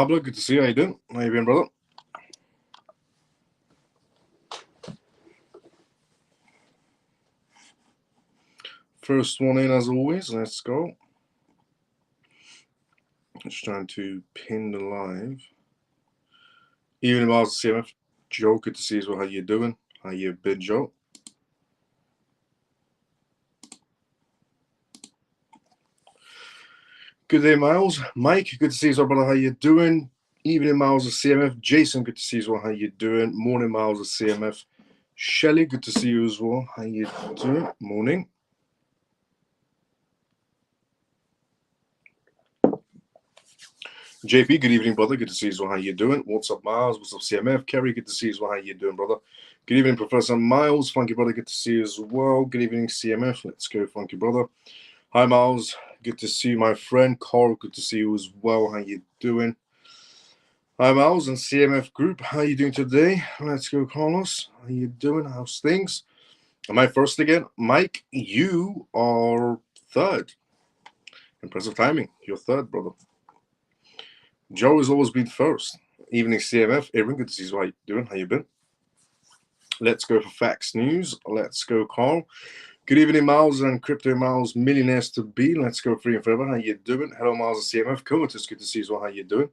Pablo, good to see you. How you doing? How you been, brother? First one in as always. Let's go. Just trying to pin the live. Evening, Miles, CMF. Joe, good to see you as well. How you doing? How you been, Joe? Good day, Miles. Mike, good to see you as well, brother. How you doing? Evening, Miles of CMF. Jason, good to see you as well. How you doing? Morning, Miles of CMF. Shelly, good to see you as well. How you doing? Morning. JP, good evening, brother. Good to see you as well. How you doing? What's up, Miles? What's up, CMF? Kerry, good to see you as well. How you doing, brother? Good evening, Professor Miles. Funky brother, good to see you as well. Good evening, CMF. Let's go, funky brother. Hi, Miles. Good to see you, my friend. Carl, good to see you as well. How you doing? Hi, Miles and CMF group. How you doing today? Let's go, Carlos. How you doing? How's things? Am I first again? Mike, you are third. Impressive timing. You're third, brother. Joe has always been first. Evening, CMF. Aaron, good to see you. How you doing? How you been? Let's go for facts news. Let's go, Carl. Good evening, Miles and Crypto Miles, millionaires to be. Let's go free and forever. How you doing? Hello, Miles and CMF. Comatous, good to see you as well. How you doing?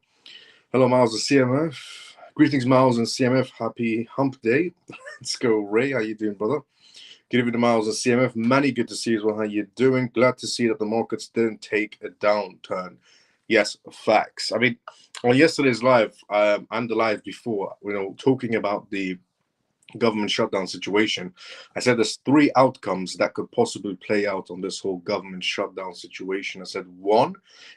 Hello, Miles and CMF. Greetings, Miles and CMF. Happy hump day. Let's go, Ray. How you doing, brother? Good evening, Miles and CMF. Manny, good to see you as well. How you doing? Glad to see that the markets didn't take a downturn. Yes, facts. I mean, on yesterday's live and the live before, talking about the government shutdown situation, I said there's three outcomes that could possibly play out on this whole government shutdown situation. I said one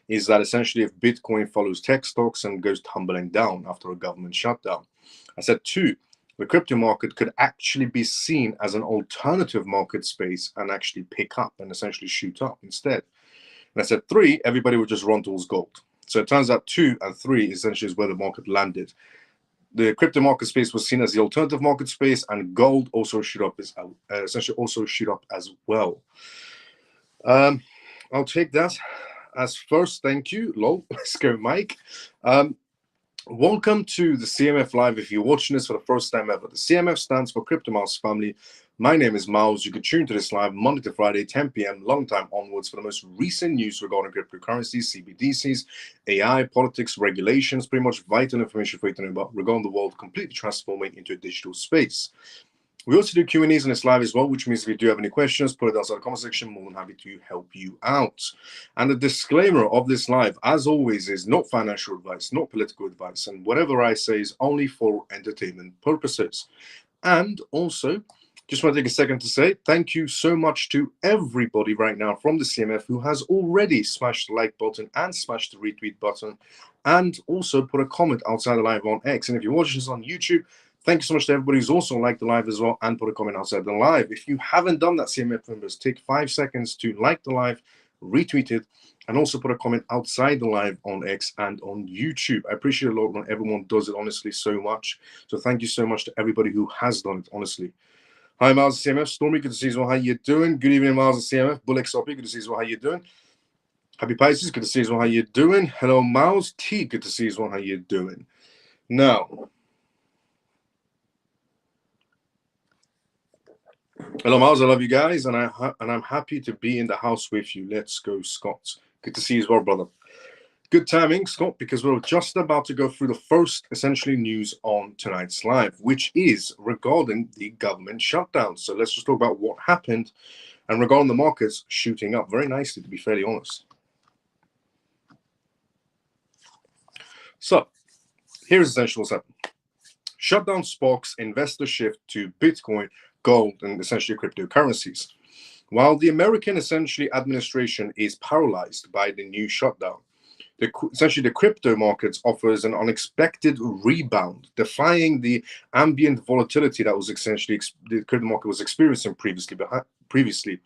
is that essentially if Bitcoin follows tech stocks and goes tumbling down after a government shutdown. I said two, the crypto market could actually be seen as an alternative market space and actually pick up and essentially shoot up instead. And I said three, everybody would just run towards gold. So it turns out 2 and 3 essentially is where the market landed. The crypto market space was seen as the alternative market space, and gold also shoot up as well. I'll take that as first. Thank you. Lol. Let's go, Mike. Welcome to the CMF Live. If you're watching this for the first time ever, the CMF stands for Crypto Miles Family. My name is Miles. You can tune to this live Monday to Friday, 10 p.m. long time onwards for the most recent news regarding cryptocurrencies, CBDCs, AI, politics, regulations, pretty much vital information for you to know about regarding the world completely transforming into a digital space. We also do Q&As on this live as well, which means if you do have any questions, put it outside the comment section. More than happy to help you out. And the disclaimer of this live, as always, is not financial advice, not political advice, and whatever I say is only for entertainment purposes. And also, just want to take a second to say thank you so much to everybody right now from the CMF who has already smashed the like button and smashed the retweet button and also put a comment outside the live on X. And if you're watching this on YouTube, thank you so much to everybody who's also liked the live as well and put a comment outside the live. If you haven't done that, CMF members, take 5 seconds to like the live, retweet it, and also put a comment outside the live on X and on YouTube. I appreciate a lot when everyone does it, honestly, so much. So thank you so much to everybody who has done it, honestly. Hi, Miles CMF. Stormy, good to see you as well. How you doing? Good evening, Miles CMF. Bull XRP, good to see you as well. How you doing? Happy Pisces, good to see you as well. How you doing? Hello, Miles T, good to see you as well. How you doing? Now, hello, Miles. I love you guys, and I'm happy to be in the house with you. Let's go, Scott. Good to see you as well, brother. Good timing, Scott, because we're just about to go through the first, essentially, news on tonight's live, which is regarding the government shutdown. So let's just talk about what happened and regarding the markets shooting up very nicely, to be fairly honest. So here's essentially what's happened. Shutdown sparks investor shift to Bitcoin, gold, and essentially cryptocurrencies. While the American essentially administration is paralyzed by the new shutdown, essentially the crypto markets offers an unexpected rebound, defying the ambient volatility that was essentially the crypto market was experiencing previously.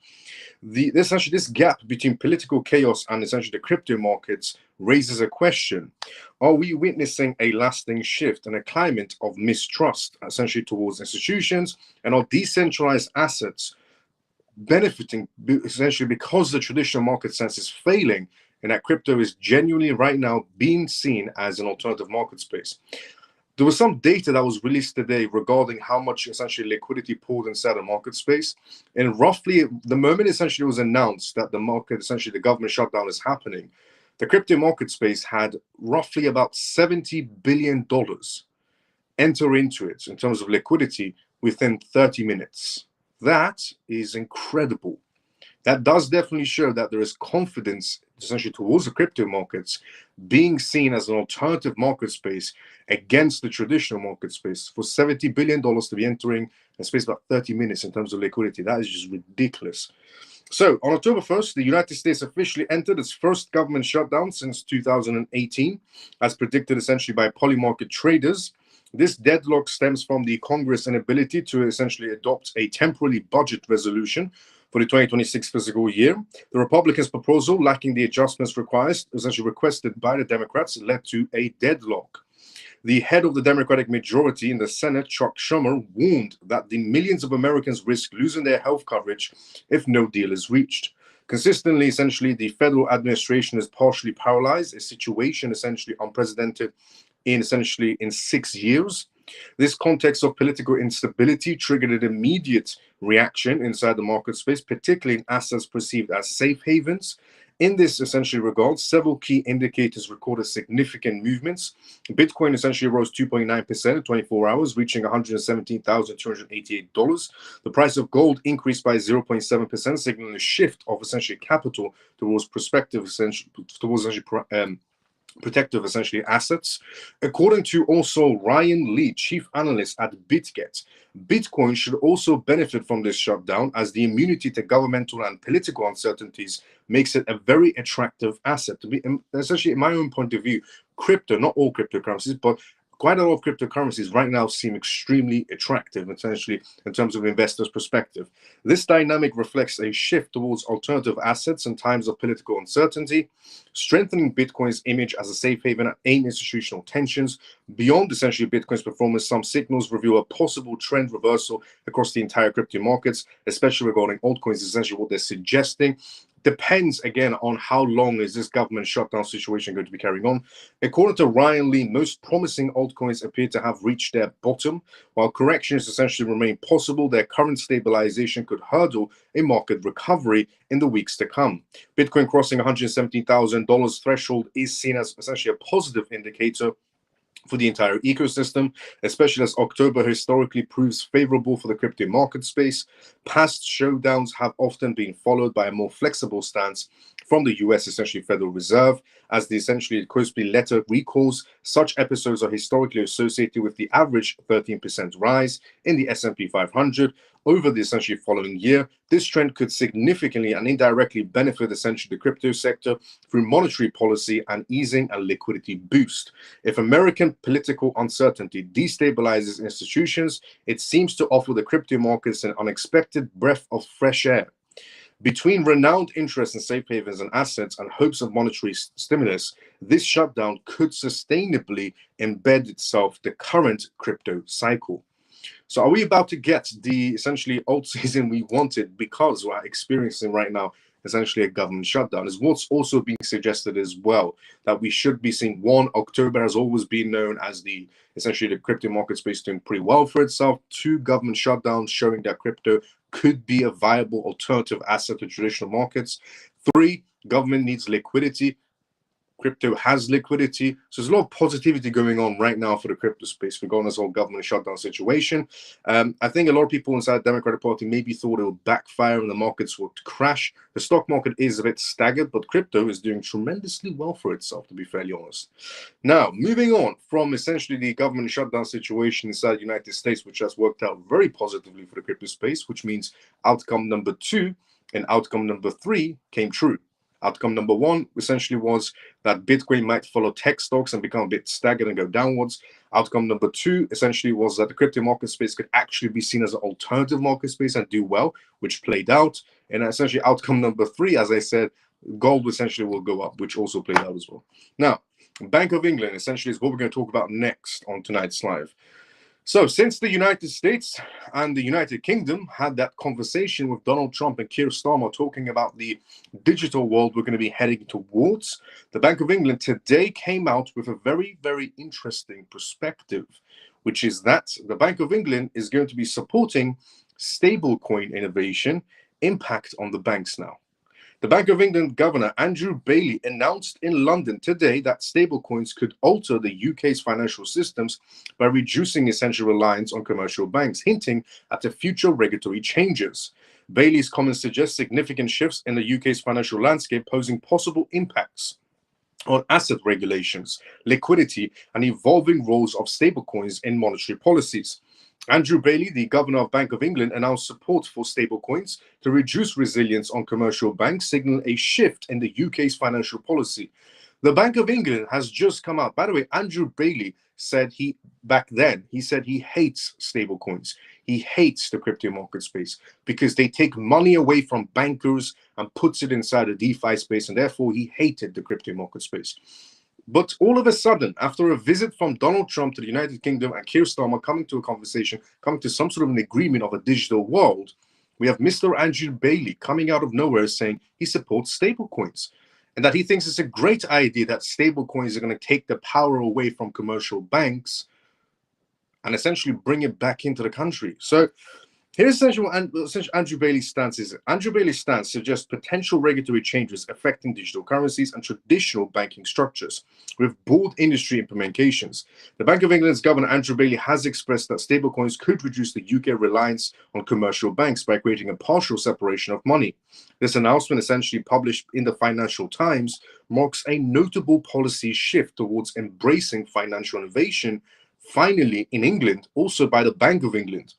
This gap between political chaos and essentially the crypto markets raises a question. Are we witnessing a lasting shift and a climate of mistrust essentially towards institutions, and are decentralized assets benefiting essentially because the traditional market sense is failing and that crypto is genuinely right now being seen as an alternative market space. There was some data that was released today regarding how much essentially liquidity poured inside the market space. And roughly the moment essentially it was announced that the market, essentially the government shutdown is happening, the crypto market space had roughly about $70 billion enter into it in terms of liquidity within 30 minutes. That is incredible. That does definitely show that there is confidence essentially towards the crypto markets being seen as an alternative market space against the traditional market space. For $70 billion to be entering in space about 30 minutes in terms of liquidity, that is just ridiculous. So on October 1st, the United States officially entered its first government shutdown since 2018, as predicted essentially by polymarket traders. This deadlock stems from the Congress' inability to essentially adopt a temporary budget resolution for the 2026 fiscal year. The Republicans' proposal, lacking the adjustments required, essentially requested by the Democrats, led to a deadlock. The head of the Democratic majority in the Senate, Chuck Schumer, warned that the millions of Americans risk losing their health coverage if no deal is reached. Consistently, essentially, the federal administration is partially paralyzed, a situation essentially unprecedented in 6 years. This context of political instability triggered an immediate reaction inside the market space, particularly in assets perceived as safe havens. In this essentially regard, several key indicators recorded significant movements. Bitcoin essentially rose 2.9% in 24 hours, reaching $117,288. The price of gold increased by 0.7%, signaling a shift of essentially capital towards protective assets. According to also Ryan Lee, chief analyst at BitGet, Bitcoin should also benefit from this shutdown, as the immunity to governmental and political uncertainties makes it a very attractive asset. To be essentially, in my own point of view, crypto, not all cryptocurrencies, but quite a lot of cryptocurrencies right now seem extremely attractive, essentially, in terms of investors' perspective. This dynamic reflects a shift towards alternative assets in times of political uncertainty, strengthening Bitcoin's image as a safe haven and institutional tensions. Beyond essentially Bitcoin's performance, some signals reveal a possible trend reversal across the entire crypto markets, especially regarding altcoins. Essentially, what they're suggesting depends again on how long is this government shutdown situation going to be carrying on. According to Ryan Lee, most promising altcoins appear to have reached their bottom. While corrections essentially remain possible, their current stabilization could hurdle a market recovery in the weeks to come. Bitcoin crossing $117,000 threshold is seen as essentially a positive indicator for the entire ecosystem, especially as October historically proves favorable for the crypto market space. Past showdowns have often been followed by a more flexible stance from the US, essentially Federal Reserve, as the essentially closely letter recalls. Such episodes are historically associated with the average 13% rise in the S&P 500 over the essentially following year. This trend could significantly and indirectly benefit essentially the crypto sector through monetary policy and easing and liquidity boost. If American political uncertainty destabilizes institutions, it seems to offer the crypto markets an unexpected breath of fresh air. Between renowned interest in safe havens and assets and hopes of monetary stimulus, this shutdown could sustainably embed itself the current crypto cycle. So are we about to get the essentially alt season we wanted because we're experiencing right now essentially a government shutdown? Is what's also being suggested as well, that we should be seeing October has always been known as the essentially the crypto market space doing pretty well for itself. 2 government shutdowns showing that crypto could be a viable alternative asset to traditional markets. 3, government needs liquidity. Crypto has liquidity. So there's a lot of positivity going on right now for the crypto space regarding this whole government shutdown situation. I think a lot of people inside the Democratic Party maybe thought it would backfire and the markets would crash. The stock market is a bit staggered, but crypto is doing tremendously well for itself, to be fairly honest. Now, moving on from essentially the government shutdown situation inside the United States, which has worked out very positively for the crypto space, which means outcome number 2 and outcome number 3 came true. Outcome number 1 essentially was that Bitcoin might follow tech stocks and become a bit staggered and go downwards. Outcome number 2 essentially was that the crypto market space could actually be seen as an alternative market space and do well, which played out. And essentially outcome number 3, as I said, gold essentially will go up, which also played out as well. Now, Bank of England essentially is what we're going to talk about next on tonight's live. So, since the United States and the United Kingdom had that conversation with Donald Trump and Keir Starmer talking about the digital world we're going to be heading towards, the Bank of England today came out with a very, very interesting perspective, which is that the Bank of England is going to be supporting stablecoin innovation impact on the banks now. The Bank of England Governor Andrew Bailey announced in London today that stablecoins could alter the UK's financial systems by reducing essential reliance on commercial banks, hinting at the future regulatory changes. Bailey's comments suggest significant shifts in the UK's financial landscape, posing possible impacts on asset regulations, liquidity, and evolving roles of stablecoins in monetary policies. Andrew Bailey, the governor of Bank of England, announced support for stablecoins to reduce resilience on commercial banks, signaling a shift in the UK's financial policy. The Bank of England has just come out. By the way, Andrew Bailey said he said he hates stablecoins. He hates the crypto market space because they take money away from bankers and puts it inside a DeFi space, and therefore he hated the crypto market space. But all of a sudden, after a visit from Donald Trump to the United Kingdom and Keir Starmer coming to a conversation, coming to some sort of an agreement of a digital world, we have Mr. Andrew Bailey coming out of nowhere saying he supports stablecoins and that he thinks it's a great idea that stablecoins are going to take the power away from commercial banks and essentially bring it back into the country. So here's essentially what Andrew Bailey's stance is. Andrew Bailey's stance suggests potential regulatory changes affecting digital currencies and traditional banking structures, with broad industry implications. The Bank of England's Governor Andrew Bailey has expressed that stablecoins could reduce the UK reliance on commercial banks by creating a partial separation of money. This announcement, essentially published in the Financial Times, marks a notable policy shift towards embracing financial innovation, finally in England, also by the Bank of England.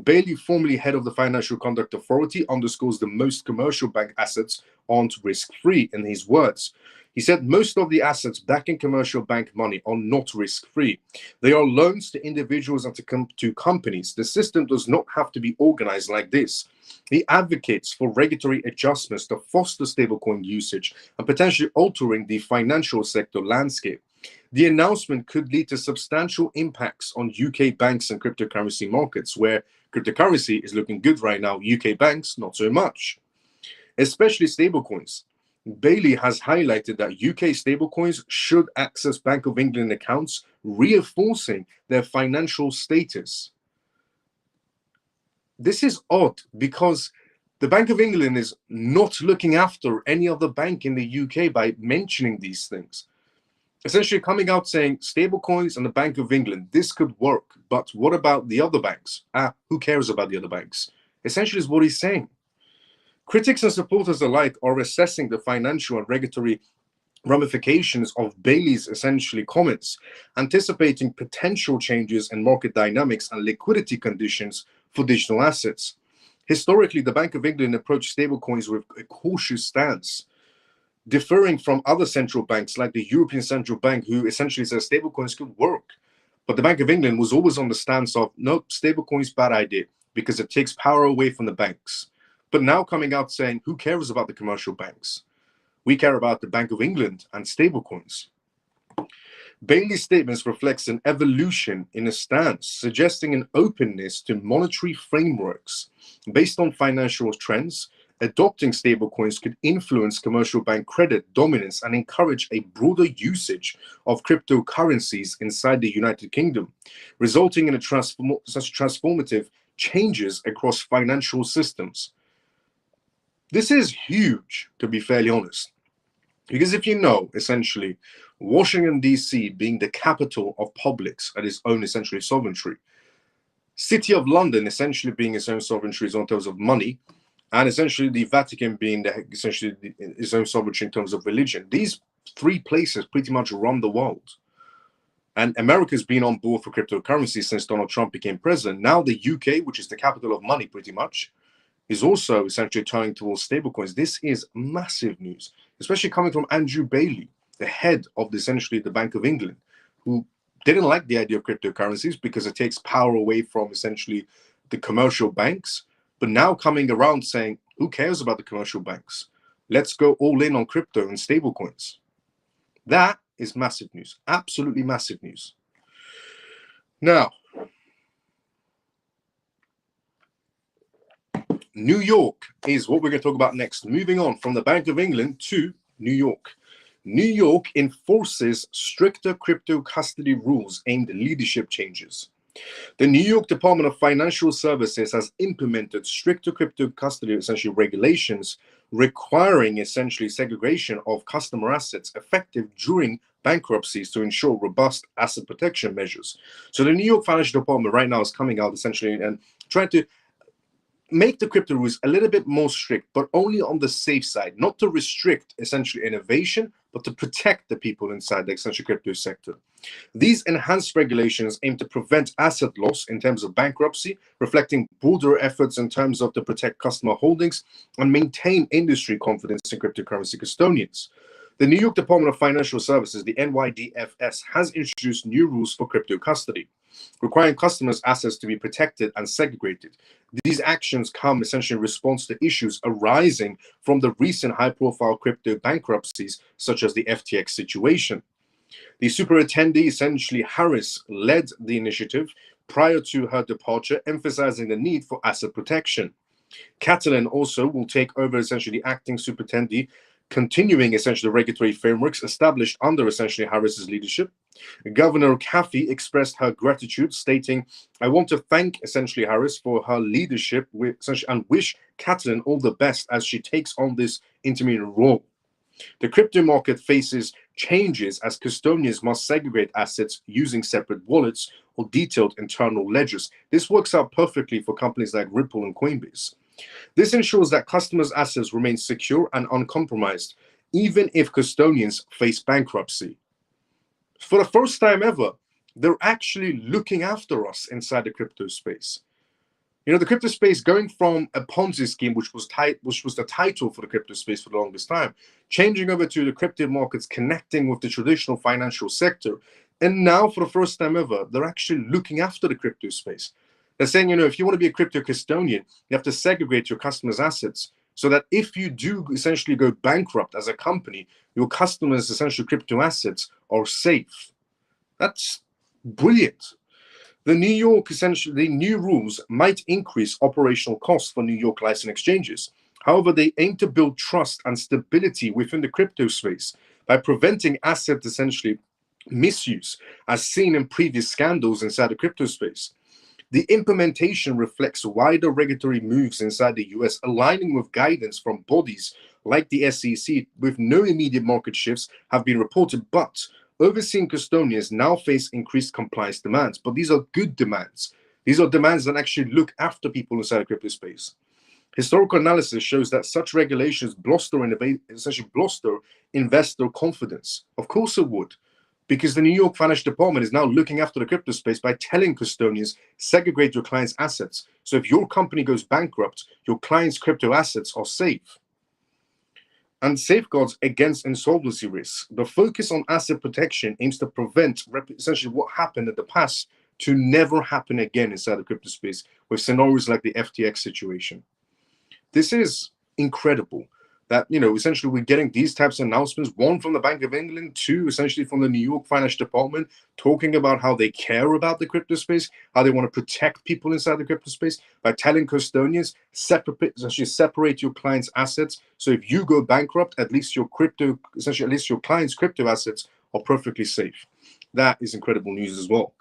Bailey, formerly head of the Financial Conduct Authority, underscores the most commercial bank assets aren't risk-free, in his words. He said most of the assets backing commercial bank money are not risk-free. They are loans to individuals and to companies. The system does not have to be organized like this. He advocates for regulatory adjustments to foster stablecoin usage and potentially altering the financial sector landscape. The announcement could lead to substantial impacts on UK banks and cryptocurrency markets, where cryptocurrency is looking good right now, UK banks not so much, especially stablecoins. Bailey has highlighted that UK stablecoins should access Bank of England accounts, reinforcing their financial status. This is odd because the Bank of England is not looking after any other bank in the UK by mentioning these things. Essentially coming out saying stablecoins and the Bank of England, this could work, but what about the other banks? Who cares about the other banks? Essentially is what he's saying. Critics and supporters alike are assessing the financial and regulatory ramifications of Bailey's essentially comments, anticipating potential changes in market dynamics and liquidity conditions for digital assets. Historically, the Bank of England approached stablecoins with a cautious stance, differing from other central banks like the European Central Bank, who essentially says stablecoins could work. But the Bank of England was always on the stance of, no, stablecoins, bad idea, because it takes power away from the banks. But now coming out saying, who cares about the commercial banks? We care about the Bank of England and stablecoins. Bailey's statements reflects an evolution in a stance, suggesting an openness to monetary frameworks based on financial trends. Adopting stablecoins could influence commercial bank credit dominance and encourage a broader usage of cryptocurrencies inside the United Kingdom, resulting in such transformative changes across financial systems. This is huge, to be fairly honest, because if you know, essentially, Washington, D.C. being the capital of publics and its own essentially sovereignty, City of London essentially being its own sovereignty in terms of money, and essentially the Vatican being its own sovereignty in terms of religion. These three places pretty much run the world. And America's been on board for cryptocurrency since Donald Trump became president. Now the UK, which is the capital of money pretty much, is also essentially turning towards stablecoins. This is massive news, especially coming from Andrew Bailey, the head of essentially the Bank of England, who didn't like the idea of cryptocurrencies because it takes power away from essentially the commercial banks. But now coming around saying, who cares about the commercial banks? Let's go all in on crypto and stablecoins. That is massive news, absolutely massive news. Now, New York is what we're going to talk about next. Moving on from the Bank of England to New York. New York enforces stricter crypto custody rules aimed at leadership changes. The New York Department of Financial Services has implemented stricter crypto custody, essentially regulations requiring essentially segregation of customer assets effective during bankruptcies to ensure robust asset protection measures. So the New York Financial Department right now is coming out essentially and trying to make the crypto rules a little bit more strict, but only on the safe side, not to restrict essentially innovation, but to protect the people inside the essential crypto sector. These enhanced regulations aim to prevent asset loss in terms of bankruptcy, reflecting broader efforts in terms of to protect customer holdings and maintain industry confidence in cryptocurrency custodians. The New York Department of Financial Services, the NYDFS, has introduced new rules for crypto custody, requiring customers' assets to be protected and segregated. These actions come essentially in response to issues arising from the recent high-profile crypto bankruptcies, such as the FTX situation. The superintendent, essentially Harris, led the initiative prior to her departure, emphasizing the need for asset protection. Catalan also will take over essentially the acting superintendent, continuing essentially the regulatory frameworks established under essentially Harris's leadership. Governor Caffey expressed her gratitude, stating, "I want to thank essentially Harris for her leadership and wish Catalan all the best as she takes on this intermediate role." The crypto market faces changes as custodians must segregate assets using separate wallets or detailed internal ledgers. This works out perfectly for companies like Ripple and Coinbase. This ensures that customers' assets remain secure and uncompromised, even if custodians face bankruptcy. For the first time ever, they're actually looking after us inside the crypto space. You know, the crypto space going from a Ponzi scheme, which was the title for the crypto space for the longest time, changing over to the crypto markets connecting with the traditional financial sector. And now, for the first time ever, they're actually looking after the crypto space. They're saying, you know, if you want to be a crypto custodian, you have to segregate your customers' assets so that if you do essentially go bankrupt as a company, your customers' essential crypto assets are safe. That's brilliant. The new rules might increase operational costs for New York licensed exchanges. However, they aim to build trust and stability within the crypto space by preventing asset essentially misuse, as seen in previous scandals inside the crypto space. The implementation reflects wider regulatory moves inside the US, aligning with guidance from bodies like the SEC, with no immediate market shifts have been reported, but overseeing custodians now face increased compliance demands. But these are good demands. These are demands that actually look after people inside the crypto space. Historical analysis shows that such regulations essentially bluster investor confidence. Of course it would, because the New York Financial Department is now looking after the crypto space by telling custodians, segregate your clients' assets. So if your company goes bankrupt, your clients' crypto assets are safe. And safeguards against insolvency risks. The focus on asset protection aims to prevent essentially what happened in the past to never happen again inside the crypto space with scenarios like the FTX situation. This is incredible. That, you know, essentially we're getting these types of announcements, one from the Bank of England, two essentially from the New York Financial Department, talking about how they care about the crypto space, how they want to protect people inside the crypto space by telling custodians, separate your clients' assets. So if you go bankrupt, at least your clients' crypto assets are perfectly safe. That is incredible news as well.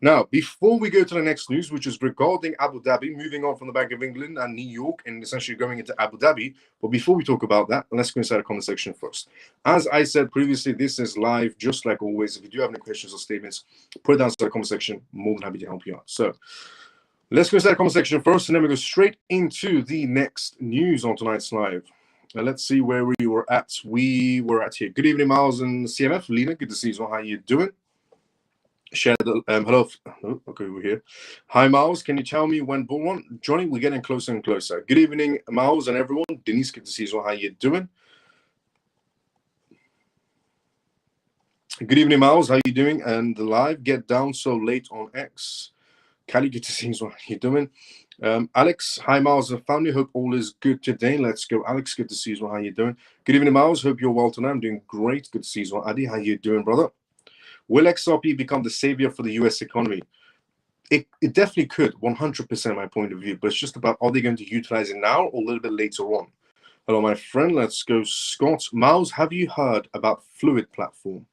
Now, before we go to the next news, which is regarding Abu Dhabi, moving on from the Bank of England and New York and essentially going into Abu Dhabi. But before we talk about that, let's go inside the comment section first. As I said previously, this is live, just like always. If you do have any questions or statements, put it down to the comment section. More than happy to help you out. So let's go inside the comment section first, and then we go straight into the next news on tonight's live. Now, let's see where we were at. We were at here. Good evening, Miles and CMF. Lena, good to see you. How you doing? Share the hello. Oh, okay, we're here. Hi, Miles. Can you tell me when bull run? Johnny, we're getting closer and closer. Good evening, Miles and everyone. Denise, good to see you. How you doing? Good evening, Miles. How you doing? And the live get down so late on X. Callie, good to see you. How you doing? Alex, hi, Miles and family. Hope all is good today. Let's go, Alex. Good to see you. How you doing? Good evening, Miles. Hope you're well tonight. I'm doing great. Good to see you. Adi, how you doing, brother? Will XRP become the savior for the US economy? It definitely could, 100% my point of view, but it's just about, are they going to utilize it now or a little bit later on? Hello, my friend. Let's go, Scott. Miles, have you heard about Fluid platform?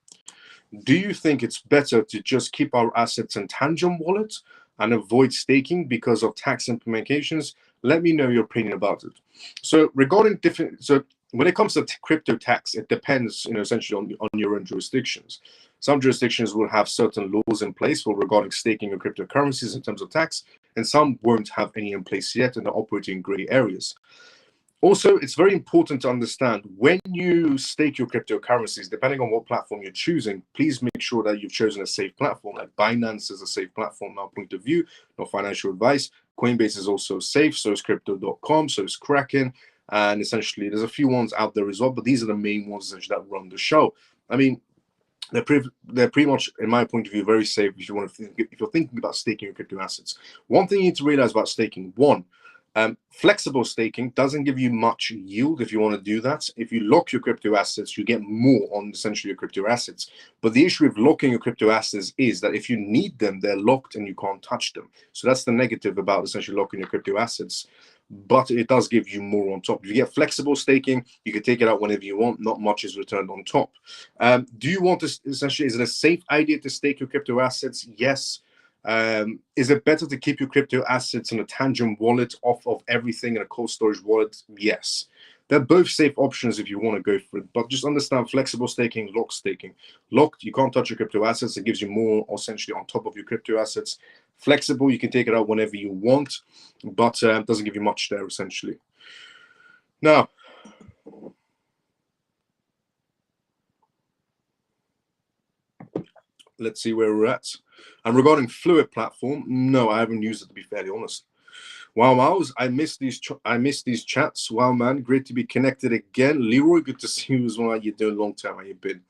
Do you think it's better to just keep our assets in Tangent wallet and avoid staking because of tax implications? Let me know your opinion about it. So regarding different, so when it comes to crypto tax, it depends, essentially on your own jurisdictions. Some jurisdictions will have certain laws in place for regarding staking of cryptocurrencies in terms of tax, and some won't have any in place yet, and they're operating in gray areas. Also, it's very important to understand when you stake your cryptocurrencies, depending on what platform you're choosing, please make sure that you've chosen a safe platform. Like Binance is a safe platform, our point of view, not financial advice. Coinbase is also safe, so is crypto.com, so is Kraken. And essentially, there's a few ones out there as well, but these are the main ones essentially that run the show. I mean, they're pretty much, in my point of view, very safe if you want to if you're thinking about staking your crypto assets. One thing you need to realize about staking: one, flexible staking doesn't give you much yield if you want to do that. If you lock your crypto assets, you get more on essentially your crypto assets. But the issue with locking your crypto assets is that if you need them, they're locked and you can't touch them. So that's the negative about essentially locking your crypto assets. But it does give you more on top. If you get flexible staking, you can take it out whenever you want. Not much is returned on top. Do you want to essentially, is it a safe idea to stake your crypto assets? Yes. Is it better to keep your crypto assets in a Tangent wallet off of everything in a cold storage wallet? Yes. They're both safe options if you want to go for it, but just understand flexible staking, locked staking. Locked, you can't touch your crypto assets. It gives you more essentially on top of your crypto assets. Flexible, you can take it out whenever you want, but it doesn't give you much there essentially. Now, let's see where we're at. And regarding Fluid platform, no, I haven't used it, to be fairly honest. Wow, Miles, I miss these chats. Wow, man, great to be connected again. Leroy, good to see you as well. How you doing? Long time, how you been?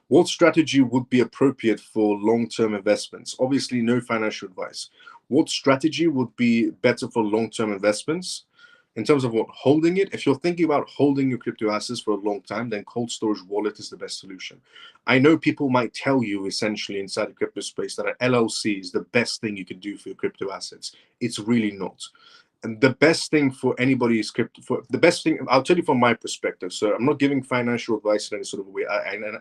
What strategy would be appropriate for long-term investments? Obviously, no financial advice. What strategy would be better for long-term investments? In terms of what, holding it? If you're thinking about holding your crypto assets for a long time, then cold storage wallet is the best solution. I know people might tell you essentially inside the crypto space that an LLC is the best thing you can do for your crypto assets. It's really not. And the best thing for anybody is the best thing, I'll tell you from my perspective. So I'm not giving financial advice in any sort of way,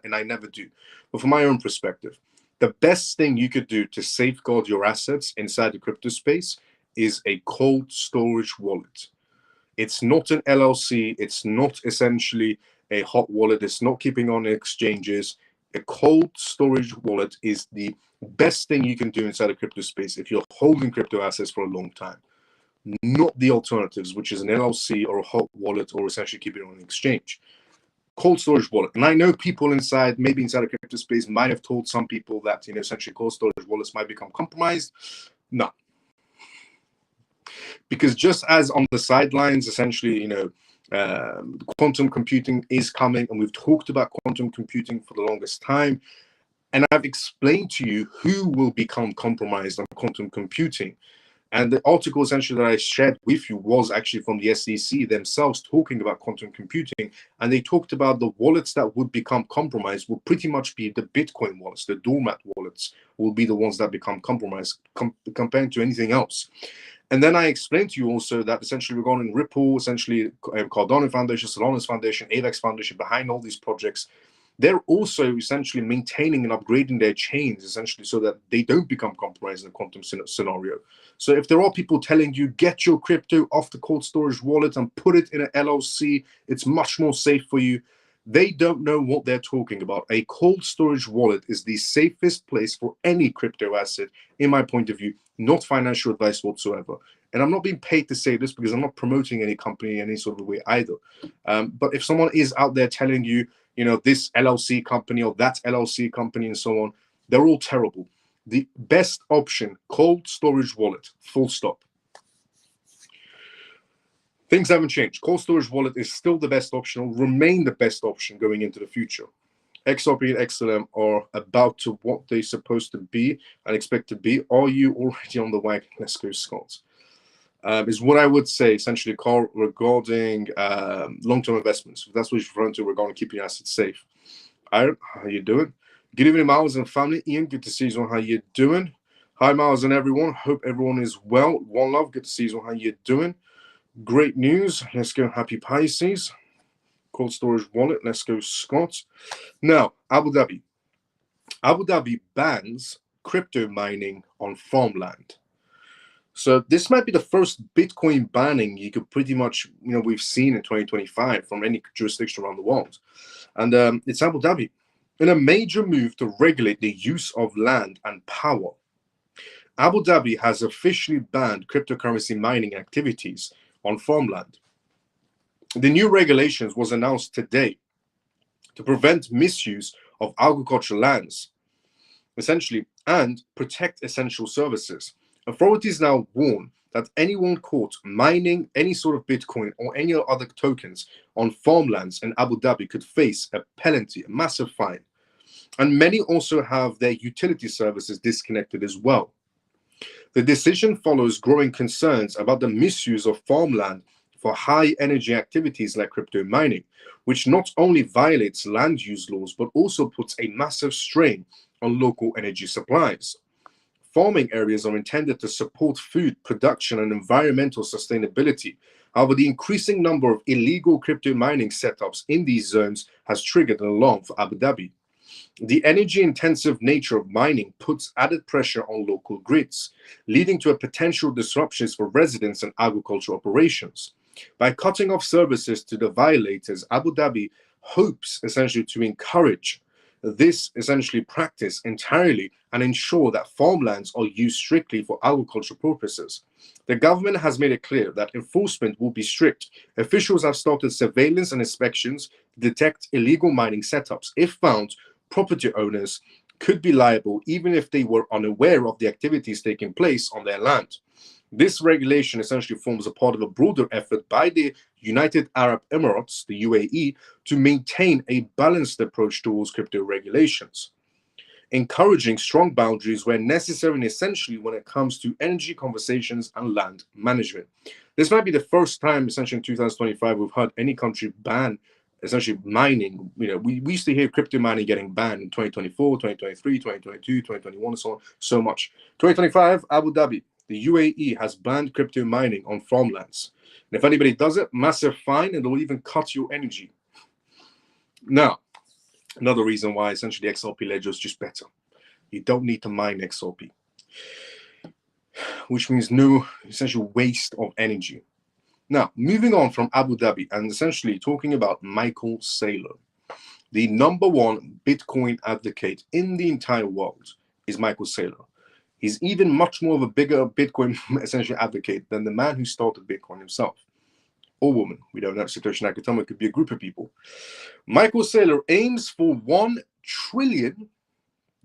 and I never do. But from my own perspective, the best thing you could do to safeguard your assets inside the crypto space is a cold storage wallet. It's not an LLC. It's not essentially a hot wallet. It's not keeping on exchanges. A cold storage wallet is the best thing you can do inside a crypto space if you're holding crypto assets for a long time. Not the alternatives, which is an LLC or a hot wallet or essentially keeping it on an exchange. Cold storage wallet. And I know people maybe inside a crypto space might have told some people that, essentially cold storage wallets might become compromised. No. Because just as on the sidelines, essentially, quantum computing is coming, and we've talked about quantum computing for the longest time. And I've explained to you who will become compromised on quantum computing. And the article essentially that I shared with you was actually from the SEC themselves talking about quantum computing. And they talked about the wallets that would become compromised will pretty much be the Bitcoin wallets, the doormat wallets will be the ones that become compromised compared to anything else. And then I explained to you also that essentially regarding Ripple, essentially Cardano Foundation, Solana's Foundation, AVAX Foundation, behind all these projects, they're also essentially maintaining and upgrading their chains essentially so that they don't become compromised in a quantum scenario. So if there are people telling you, get your crypto off the cold storage wallet and put it in an LLC, it's much more safe for you, they don't know what they're talking about. A cold storage wallet is the safest place for any crypto asset, in my point of view, not financial advice whatsoever. And I'm not being paid to say this because I'm not promoting any company in any sort of way either. But if someone is out there telling you, this LLC company or that LLC company and so on, they're all terrible. The best option, cold storage wallet, full stop. Things haven't changed. Cold storage wallet is still the best option, will remain the best option going into the future. XRP and XLM are about to what they're supposed to be and expect to be. Are you already on the wagon? Let's go, Scott. Is what I would say, essentially, Carl, regarding long-term investments. That's what you're referring to regarding keeping your assets safe. Aaron, how you doing? Good evening, Miles and family. Ian, good to see you. How you doing? Hi, Miles and everyone. Hope everyone is well. One love. Good to see you. How you doing? Great news. Let's go. Happy Pisces. Cold storage wallet. Let's go, Scott. Now, Abu Dhabi. Abu Dhabi bans crypto mining on farmland. So this might be the first Bitcoin banning you could pretty much, we've seen in 2025 from any jurisdiction around the world. And it's Abu Dhabi in a major move to regulate the use of land and power. Abu Dhabi has officially banned cryptocurrency mining activities on farmland. The new regulations was announced today to prevent misuse of agricultural lands, essentially, and protect essential services. Authorities now warn that anyone caught mining any sort of Bitcoin or any other tokens on farmlands in Abu Dhabi could face a penalty, a massive fine. And many also have their utility services disconnected as well. The decision follows growing concerns about the misuse of farmland for high energy activities like crypto mining, which not only violates land use laws, but also puts a massive strain on local energy supplies. Farming areas are intended to support food production and environmental sustainability. However, the increasing number of illegal crypto mining setups in these zones has triggered an alarm for Abu Dhabi. The energy-intensive nature of mining puts added pressure on local grids, leading to a potential disruptions for residents and agricultural operations. By cutting off services to the violators, Abu Dhabi hopes essentially to encourage this essentially practice entirely and ensure that farmlands are used strictly for agricultural purposes. The government has made it clear that enforcement will be strict. Officials have started surveillance and inspections to detect illegal mining setups. If found, property owners could be liable even if they were unaware of the activities taking place on their land. This regulation essentially forms a part of a broader effort by the United Arab Emirates, the UAE, to maintain a balanced approach towards crypto regulations, encouraging strong boundaries where necessary and essentially when it comes to energy conversations and land management. This might be the first time essentially in 2025 we've heard any country ban essentially mining. We used to hear crypto mining getting banned in 2024, 2023, 2022, 2021, and so on, so much. 2025, Abu Dhabi, the UAE has banned crypto mining on farmlands. And if anybody does it, massive fine, and they'll even cut your energy. Now, another reason why essentially XRP ledger is just better. You don't need to mine XRP, which means no essential waste of energy. Now, moving on from Abu Dhabi and essentially talking about Michael Saylor, the #1 Bitcoin advocate in the entire world is Michael Saylor. He's even much more of a bigger Bitcoin essentially advocate than the man who started Bitcoin himself. Or woman, we don't know. Satoshi Nakamoto could be a group of people. Michael Saylor aims for $1 trillion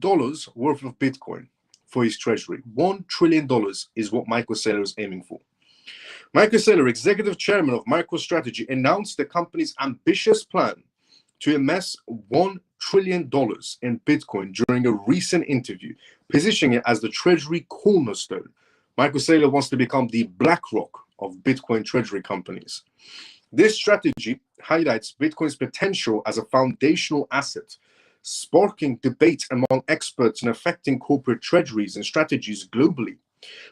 worth of Bitcoin for his treasury. $1 trillion is what Michael Saylor is aiming for. Michael Saylor, executive chairman of MicroStrategy, announced the company's ambitious plan to amass $1 trillion in Bitcoin during a recent interview, positioning it as the treasury cornerstone. Michael Saylor wants to become the BlackRock of Bitcoin treasury companies. This strategy highlights Bitcoin's potential as a foundational asset, sparking debate among experts and affecting corporate treasuries and strategies globally.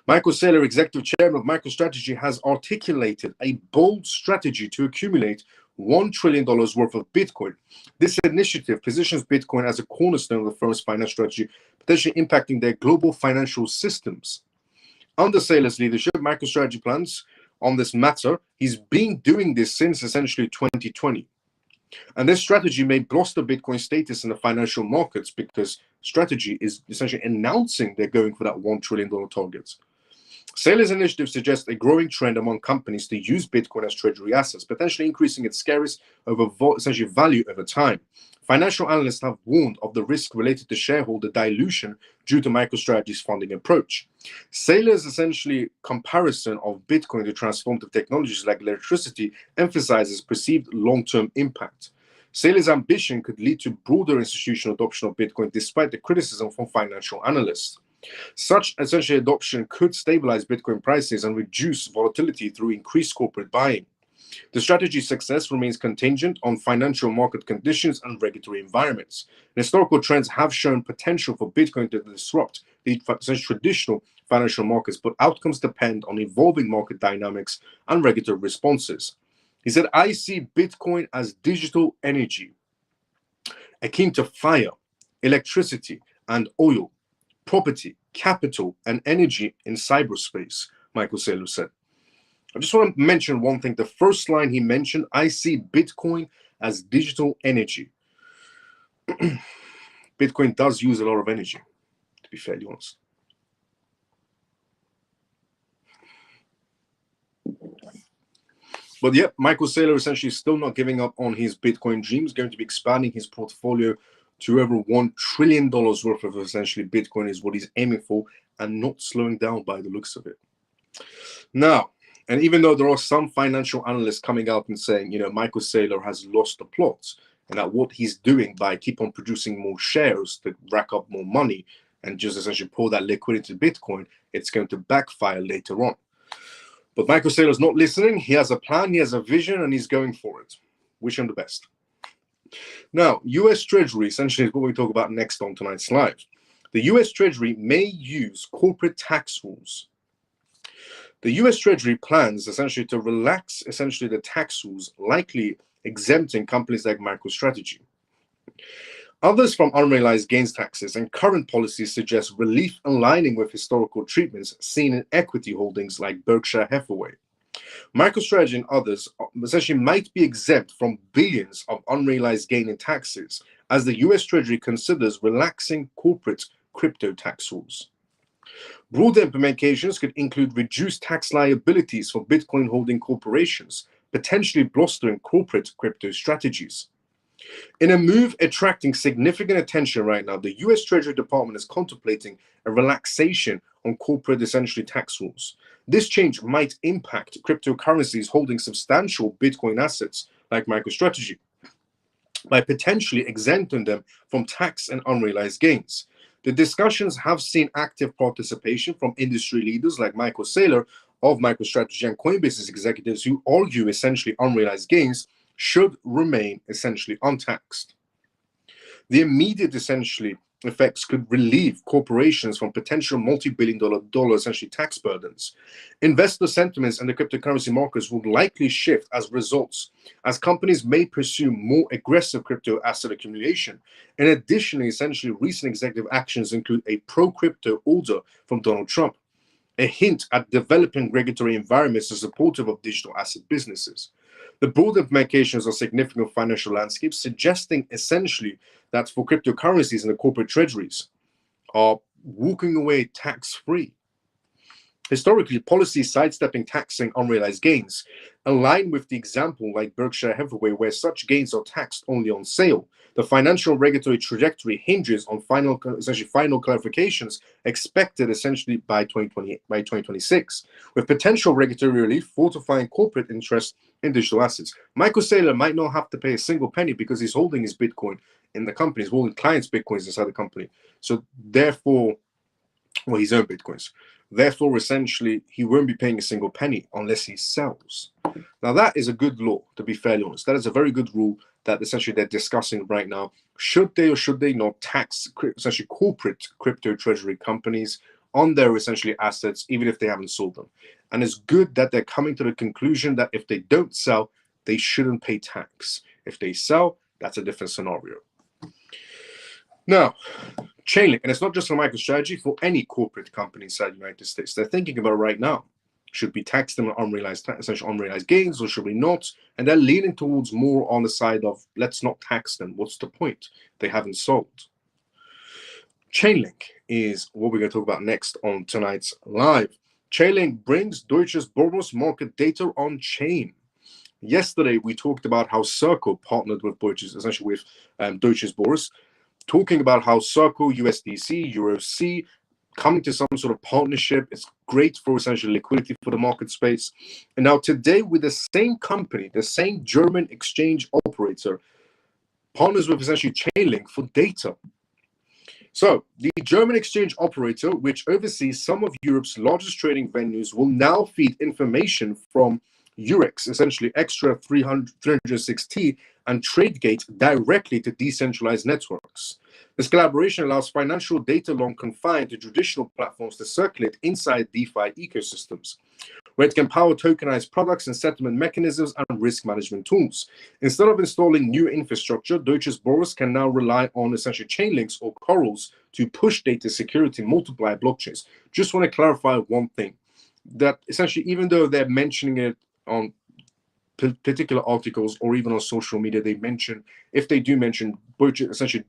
Michael Saylor, executive chairman of MicroStrategy, has articulated a bold strategy to accumulate $1 trillion worth of Bitcoin. This initiative positions Bitcoin as a cornerstone of the firm's finance strategy, potentially impacting their global financial systems. Under Saylor's leadership, MicroStrategy plans on this matter. He's been doing this since essentially 2020. And this strategy may bolster Bitcoin status in the financial markets because strategy is essentially announcing they're going for that $1 trillion target. Saylor's initiative suggests a growing trend among companies to use Bitcoin as treasury assets, potentially increasing its scarce over essentially value over time. Financial analysts have warned of the risk related to shareholder dilution due to MicroStrategy's funding approach. Saylor's essentially comparison of Bitcoin to transformative technologies like electricity emphasizes perceived long-term impact. Saylor's ambition could lead to broader institutional adoption of Bitcoin despite the criticism from financial analysts. Such essentially adoption could stabilize Bitcoin prices and reduce volatility through increased corporate buying. The strategy's success remains contingent on financial market conditions and regulatory environments. And historical trends have shown potential for Bitcoin to disrupt the traditional financial markets, but outcomes depend on evolving market dynamics and regulatory responses. He said, I see Bitcoin as digital energy, akin to fire, electricity, and oil, property, capital, and energy in cyberspace, Michael Saylor said. I just want to mention one thing. The first line he mentioned, I see Bitcoin as digital energy. Bitcoin does use a lot of energy, to be fairly honest. But yeah, Michael Saylor essentially still not giving up on his Bitcoin dreams, going to be expanding his portfolio to over $1 trillion worth of essentially Bitcoin is what he's aiming for, and not slowing down by the looks of it. Now, and even though there are some financial analysts coming out and saying, you know, Michael Saylor has lost the plot, and that what he's doing by keep on producing more shares to rack up more money and just essentially pour that liquidity to Bitcoin, it's going to backfire later on. But Michael Saylor's not listening. He has a plan, he has a vision, and he's going for it. Wish him the best. Now, US Treasury essentially is what we talk about next on tonight's live. The US Treasury may use corporate tax rules. The US Treasury plans essentially to relax essentially the tax rules, likely exempting companies like MicroStrategy. Others from unrealized gains taxes and current policies suggest relief aligning with historical treatments seen in equity holdings like Berkshire Hathaway. MicroStrategy and others essentially might be exempt from billions of unrealized gain in taxes as the US Treasury considers relaxing corporate crypto tax rules. Broader implications could include reduced tax liabilities for Bitcoin holding corporations, potentially bolstering corporate crypto strategies. In a move attracting significant attention right now, the US Treasury Department is contemplating a relaxation on corporate essentially tax rules. This change might impact cryptocurrencies holding substantial Bitcoin assets like MicroStrategy by potentially exempting them from tax and unrealized gains. The discussions have seen active participation from industry leaders like Michael Saylor of MicroStrategy and Coinbase's executives who argue essentially unrealized gains should remain essentially untaxed. The immediate essentially effects could relieve corporations from potential multi-billion dollar essentially tax burdens. Investor sentiments in the cryptocurrency markets would likely shift as results, as companies may pursue more aggressive crypto asset accumulation. And additionally, essentially recent executive actions include a pro-crypto order from Donald Trump, a hint at developing regulatory environments supportive of digital asset businesses. The broad implications of significant financial landscapes suggesting essentially that for cryptocurrencies and the corporate treasuries are walking away tax-free. Historically, policies sidestepping taxing unrealized gains align with the example like Berkshire Hathaway, where such gains are taxed only on sale. The financial regulatory trajectory hinges on final clarifications expected essentially by 2026, with potential regulatory relief fortifying corporate interest in digital assets. Michael Saylor might not have to pay a single penny because he's holding his Bitcoin in the company, he's holding clients' Bitcoins inside the company. So therefore, well, his own Bitcoins. Therefore, essentially, he won't be paying a single penny unless he sells. Now, that is a good law, to be fairly honest. That is a very good rule that essentially they're discussing right now. Should they or should they not tax essentially corporate crypto treasury companies on their essentially assets, even if they haven't sold them? And it's good that they're coming to the conclusion that if they don't sell, they shouldn't pay tax. If they sell, that's a different scenario. Now, Chainlink, and it's not just for MicroStrategy, for any corporate company inside the United States, they're thinking about it right now. Should we tax them on essentially unrealized gains, or should we not? And they're leaning towards more on the side of let's not tax them. What's the point? They haven't sold. Chainlink is what we're going to talk about next on tonight's live. Chainlink brings Deutsches Börse market data on chain. Yesterday, we talked about how Circle partnered with essentially with Deutsches Börse, talking about how Circle, USDC, EuroC, coming to some sort of partnership. It's great for essentially liquidity for the market space. And now today, with the same company, the same German exchange operator, partners with essentially Chainlink for data. So the German exchange operator, which oversees some of Europe's largest trading venues, will now feed information from Eurex, essentially extra 306T, and TradeGate directly to decentralized networks. This collaboration allows financial data long confined to traditional platforms to circulate inside DeFi ecosystems, where it can power tokenized products and settlement mechanisms and risk management tools. Instead of installing new infrastructure, Deutsche Börse can now rely on essentially chain links or corals to push data security multiplier blockchains. Just want to clarify one thing, that essentially, even though they're mentioning it on particular articles or even on social media, they mention, if they do mention essentially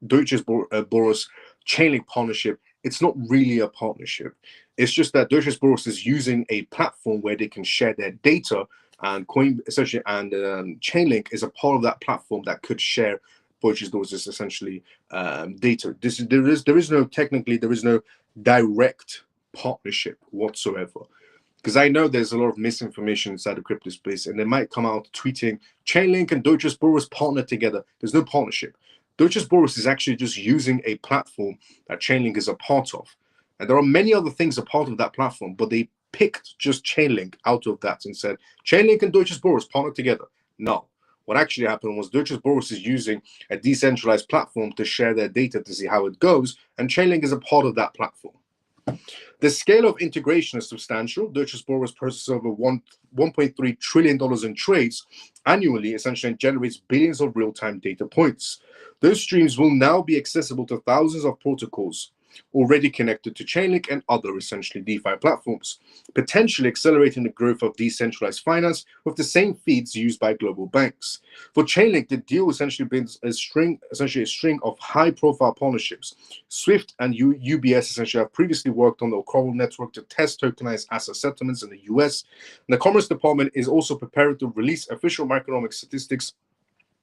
Deutsche Börse Chainlink partnership, it's not really a partnership. It's just that Deutsche Börse is using a platform where they can share their data, and Chainlink is a part of that platform that could share Deutsche Börse's essentially data. There is no direct partnership whatsoever. Because I know there's a lot of misinformation inside the crypto space, and they might come out tweeting Chainlink and Deutsche Börse partner together. There's no partnership. Deutsche Börse is actually just using a platform that Chainlink is a part of. And there are many other things a part of that platform, but they picked just Chainlink out of that and said, Chainlink and Deutsche Börse partner together. No. What actually happened was Deutsche Börse is using a decentralized platform to share their data to see how it goes, and Chainlink is a part of that platform. The scale of integration is substantial. Deutsche Börse processes over $1.3 trillion in trades annually, essentially, and generates billions of real-time data points. Those streams will now be accessible to thousands of protocols already connected to Chainlink and other essentially DeFi platforms, potentially accelerating the growth of decentralized finance with the same feeds used by global banks. For Chainlink, the deal essentially brings a string of high-profile partnerships. Swift and UBS essentially have previously worked on the Coral network to test tokenized asset settlements in the US. And the Commerce Department is also preparing to release official macroeconomic statistics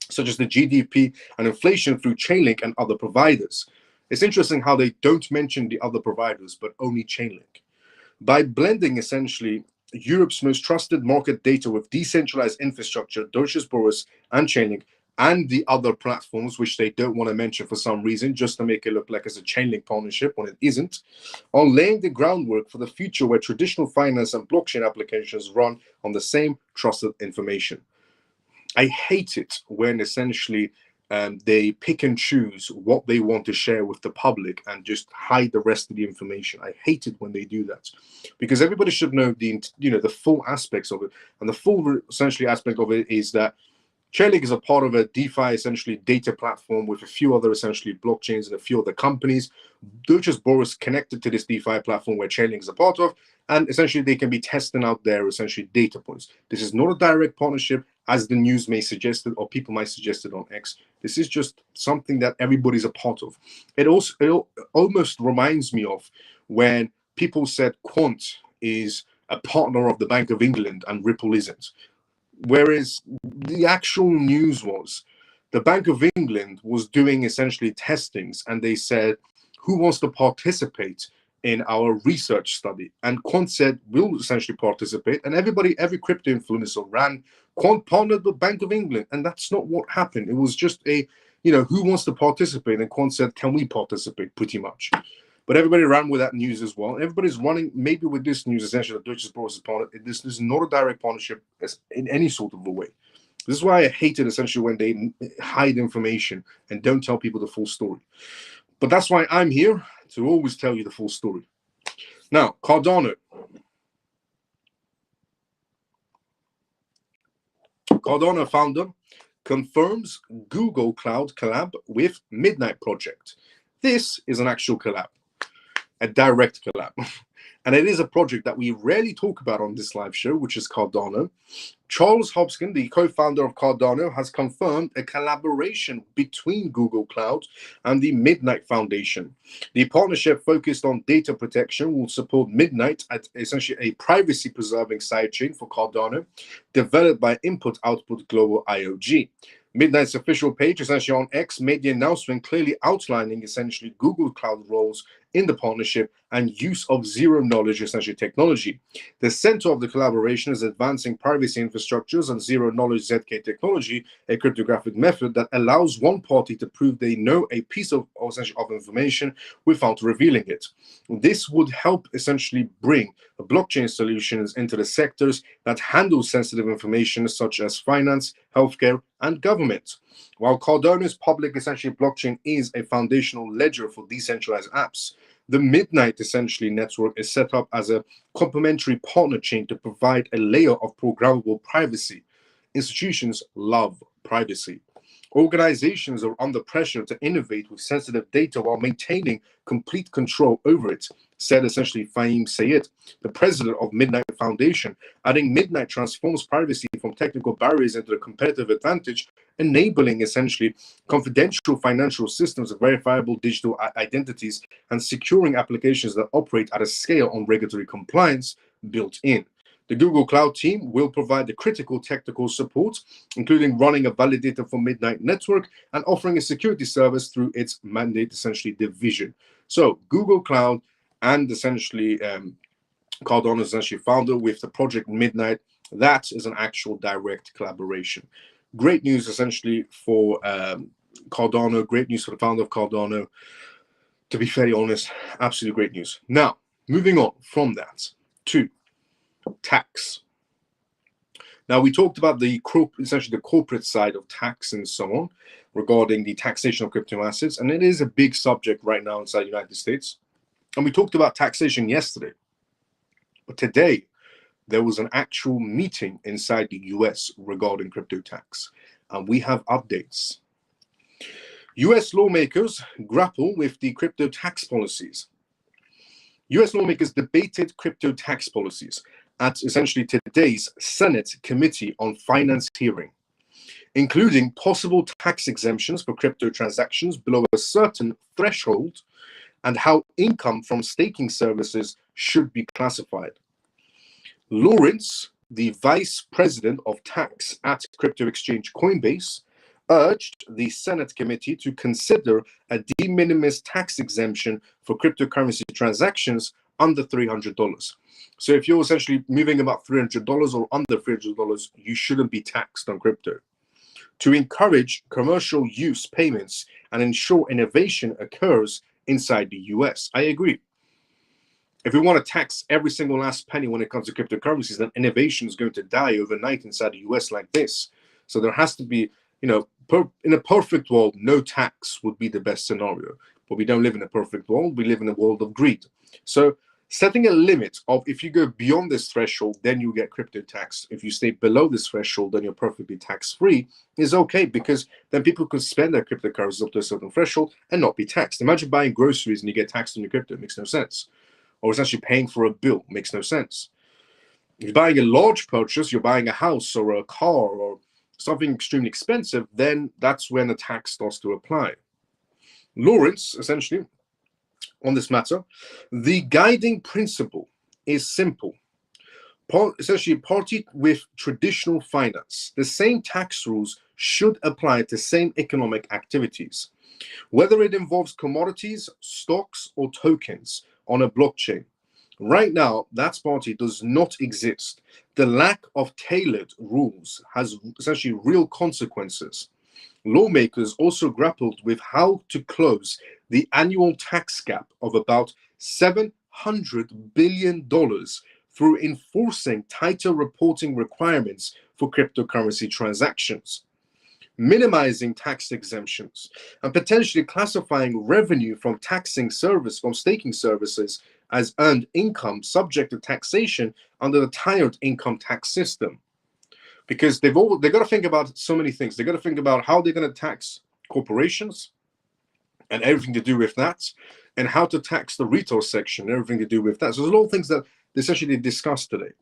such as the GDP and inflation through Chainlink and other providers. It's interesting how they don't mention the other providers, but only Chainlink. By blending essentially Europe's most trusted market data with decentralized infrastructure, Deutsche Börse and Chainlink, and the other platforms, which they don't want to mention for some reason, just to make it look like it's a Chainlink partnership when it isn't, are laying the groundwork for the future where traditional finance and blockchain applications run on the same trusted information. I hate it when essentially they pick and choose what they want to share with the public and just hide the rest of the information. I hate it when they do that, because everybody should know the full aspects of it. And the full essentially aspect of it is that Chainlink is a part of a DeFi essentially data platform with a few other essentially blockchains and a few other companies. Deutsche Börse connected to this DeFi platform where Chainlink is a part of, and essentially they can be testing out their essentially data points. This is not a direct partnership, as the news may suggest it, or people might suggest it on X. This is just something that everybody's a part of. It almost reminds me of when people said Quant is a partner of the Bank of England and Ripple isn't. Whereas the actual news was the Bank of England was doing essentially testings, and they said, who wants to participate in our research study? And Quant said, we'll essentially participate. And every crypto influencer ran, Quant partnered with Bank of England. And that's not what happened. It was just who wants to participate? And Quant said, can we participate? Pretty much. But everybody ran with that news as well. Everybody's running maybe with this news, essentially, that Deutsche Börse is part of. This is not a direct partnership in any sort of a way. This is why I hate it, essentially, when they hide information and don't tell people the full story. But that's why I'm here, to always tell you the full story. Now, Cardano. Cardano founder confirms Google Cloud collab with Midnight Project. This is an actual collab. A direct collab. And it is a project that we rarely talk about on this live show, which is Cardano. Charles Hoskin, the co-founder of Cardano, has confirmed a collaboration between Google Cloud and the Midnight Foundation. The partnership focused on data protection will support Midnight at essentially a privacy-preserving sidechain for Cardano, developed by Input Output Global IOG. Midnight's official page, essentially on X, made the announcement clearly outlining essentially Google Cloud roles in the partnership and use of zero-knowledge essentially technology. The center of the collaboration is advancing privacy infrastructures and zero-knowledge ZK technology, a cryptographic method that allows one party to prove they know a piece of or essentially of information without revealing it. This would help essentially bring blockchain solutions into the sectors that handle sensitive information such as finance, healthcare, and government. While Cardano's public essentially blockchain is a foundational ledger for decentralized apps, the Midnight essentially network is set up as a complementary partner chain to provide a layer of programmable privacy. Institutions love privacy. Organizations are under pressure to innovate with sensitive data while maintaining complete control over it, said essentially Fahim Sayed, the president of Midnight Foundation, adding Midnight transforms privacy from technical barriers into a competitive advantage, enabling essentially confidential financial systems of verifiable digital identities and securing applications that operate at a scale on regulatory compliance built in. The Google Cloud team will provide the critical technical support, including running a validator for Midnight Network and offering a security service through its mandate, essentially division. So Google Cloud and essentially Cardano is essentially founder with the project Midnight. That is an actual direct collaboration. Great news essentially for Cardano, great news for the founder of Cardano. To be fairly honest, absolutely great news. Now, moving on from that to tax. Now, we talked about essentially the corporate side of tax and so on regarding the taxation of crypto assets, and it is a big subject right now inside the United States. And we talked about taxation yesterday, but today there was an actual meeting inside the US regarding crypto tax, and we have updates. US lawmakers grapple with the crypto tax policies. US lawmakers debated crypto tax policies at essentially today's Senate Committee on Finance hearing, including possible tax exemptions for crypto transactions below a certain threshold and how income from staking services should be classified. Lawrence, the vice president of tax at crypto exchange Coinbase, urged the Senate committee to consider a de minimis tax exemption for cryptocurrency transactions under $300. So if you're essentially moving about $300 or under $300, you shouldn't be taxed on crypto. To encourage commercial use payments and ensure innovation occurs inside the US. I agree. If we want to tax every single last penny when it comes to cryptocurrencies, then innovation is going to die overnight inside the US like this. So there has to be, in a perfect world, no tax would be the best scenario. But we don't live in a perfect world. We live in a world of greed. So setting a limit of if you go beyond this threshold, then you get crypto tax. If you stay below this threshold, then you're perfectly tax-free is okay, because then people can spend their cryptocurrencies up to a certain threshold and not be taxed. Imagine buying groceries and you get taxed on your crypto. It makes no sense. Or essentially paying for a bill makes no sense. If you're buying a large purchase, you're buying a house or a car or something extremely expensive, then that's when the tax starts to apply. Lawrence, essentially, on this matter, the guiding principle is simple. Essentially, party with traditional finance, the same tax rules should apply to same economic activities, whether it involves commodities, stocks, or tokens on a blockchain. Right now, that party does not exist. The lack of tailored rules has essentially real consequences. Lawmakers also grappled with how to close the annual tax gap of about $700 billion through enforcing tighter reporting requirements for cryptocurrency transactions, minimizing tax exemptions, and potentially classifying revenue from staking services as earned income subject to taxation under the tiered income tax system. Because they've got to think about so many things. They've got to think about how they're going to tax corporations and everything to do with that, and how to tax the retail section and everything to do with that. So there's a lot of things that essentially discussed today.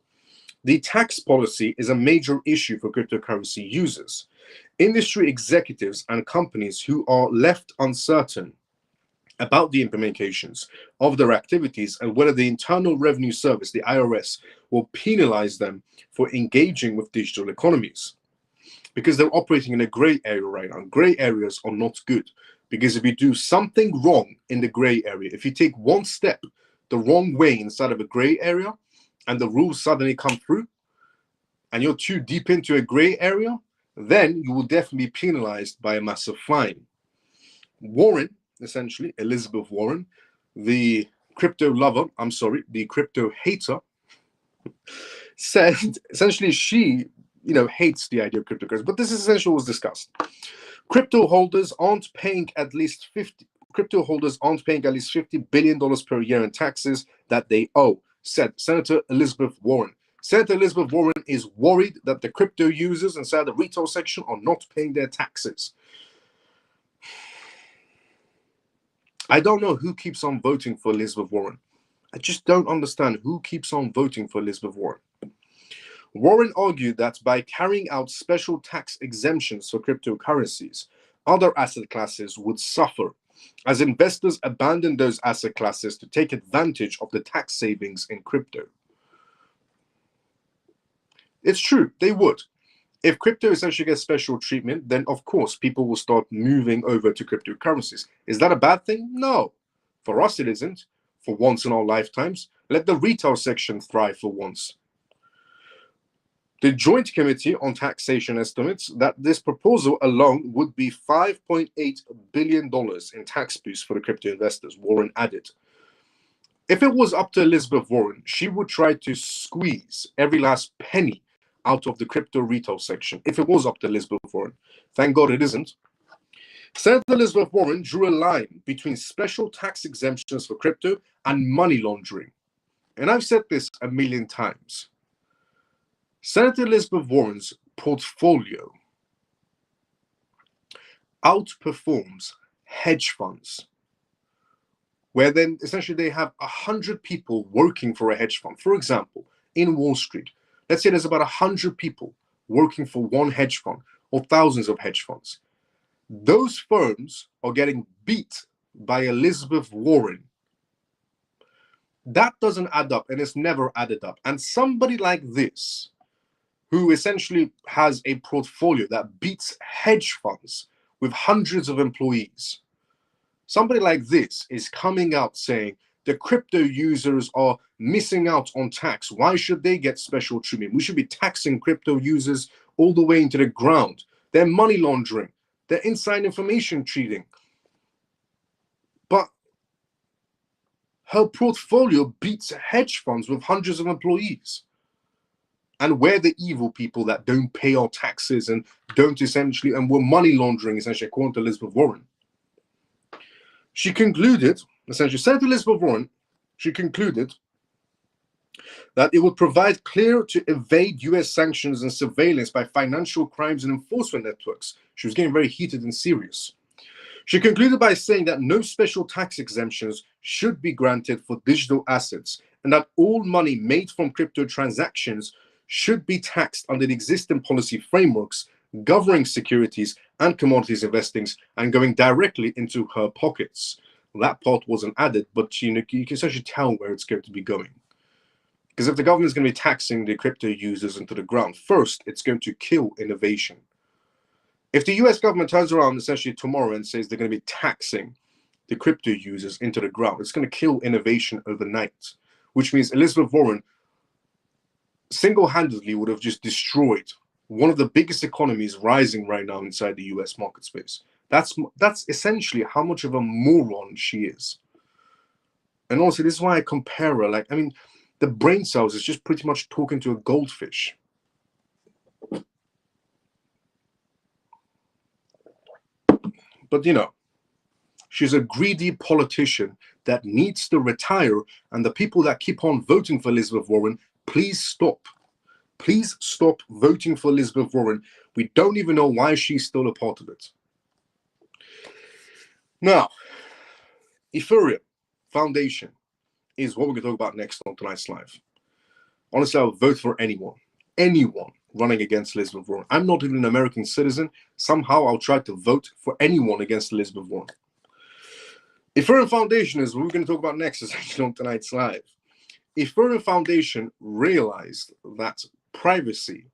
The tax policy is a major issue for cryptocurrency users. Industry executives and companies who are left uncertain about the implications of their activities and whether the Internal Revenue Service, the IRS, will penalize them for engaging with digital economies, because they're operating in a gray area right now. Gray areas are not good, because if you do something wrong in the gray area, if you take one step the wrong way inside of a gray area and the rules suddenly come through and you're too deep into a gray area, then you will definitely be penalized by a massive fine. Warren, essentially, Elizabeth Warren, the crypto lover, the crypto hater, said essentially she, hates the idea of cryptocurrency. But this is essentially what was discussed. Crypto holders aren't paying at least $50 billion per year in taxes that they owe, said Senator Elizabeth Warren. Senator Elizabeth Warren is worried that the crypto users inside the retail section are not paying their taxes. I don't know who keeps on voting for Elizabeth Warren. I just don't understand who keeps on voting for Elizabeth Warren. Warren argued that by carrying out special tax exemptions for cryptocurrencies, other asset classes would suffer, as investors abandon those asset classes to take advantage of the tax savings in crypto. It's true, they would. If crypto essentially gets special treatment, then of course people will start moving over to cryptocurrencies. Is that a bad thing? No. For us it isn't. For once in our lifetimes, let the retail section thrive for once. The Joint Committee on Taxation estimates that this proposal alone would be $5.8 billion in tax boosts for the crypto investors, Warren added. If it was up to Elizabeth Warren, she would try to squeeze every last penny out of the crypto retail section, if it was up to Elizabeth Warren. Thank God it isn't. Senator Elizabeth Warren drew a line between special tax exemptions for crypto and money laundering. And I've said this a million times. Senator Elizabeth Warren's portfolio outperforms hedge funds, where then essentially they have 100 people working for a hedge fund. For example, in Wall Street, let's say there's about 100 people working for one hedge fund or thousands of hedge funds. Those firms are getting beat by Elizabeth Warren. That doesn't add up, and it's never added up. And somebody like this, who essentially has a portfolio that beats hedge funds with hundreds of employees, somebody like this is coming out saying the crypto users are missing out on tax. Why should they get special treatment? We should be taxing crypto users all the way into the ground. They're money laundering. They're inside information trading. But her portfolio beats hedge funds with hundreds of employees. And we're the evil people that don't pay our taxes and don't essentially, and we're money laundering, essentially, according to Elizabeth Warren. She concluded, essentially, Senator Elizabeth Warren, she concluded that it would provide clear to evade US sanctions and surveillance by financial crimes and enforcement networks. She was getting very heated and serious. She concluded by saying that no special tax exemptions should be granted for digital assets and that all money made from crypto transactions should be taxed under the existing policy frameworks governing securities and commodities investings and going directly into her pockets. That part wasn't added, but you can essentially tell where it's going to be going. Because if the government is going to be taxing the crypto users into the ground, first, it's going to kill innovation. If the US government turns around essentially tomorrow and says they're going to be taxing the crypto users into the ground, it's going to kill innovation overnight, which means Elizabeth Warren single-handedly would have just destroyed one of the biggest economies rising right now inside the US market space. That's essentially how much of a moron she is. And also, this is why I compare her. The brain cells is just pretty much talking to a goldfish. But, she's a greedy politician that needs to retire, and the people that keep on voting for Elizabeth Warren, please stop. Please stop voting for Elizabeth Warren. We don't even know why she's still a part of it. Now, Ethereum Foundation is what we're going to talk about next on tonight's live. Honestly, I would vote for anyone running against Elizabeth Warren. I'm not even an American citizen. Somehow I'll try to vote for anyone against Elizabeth Warren. Ethereum Foundation is what we're going to talk about next, essentially, on tonight's live. Ethereum Foundation realized that privacy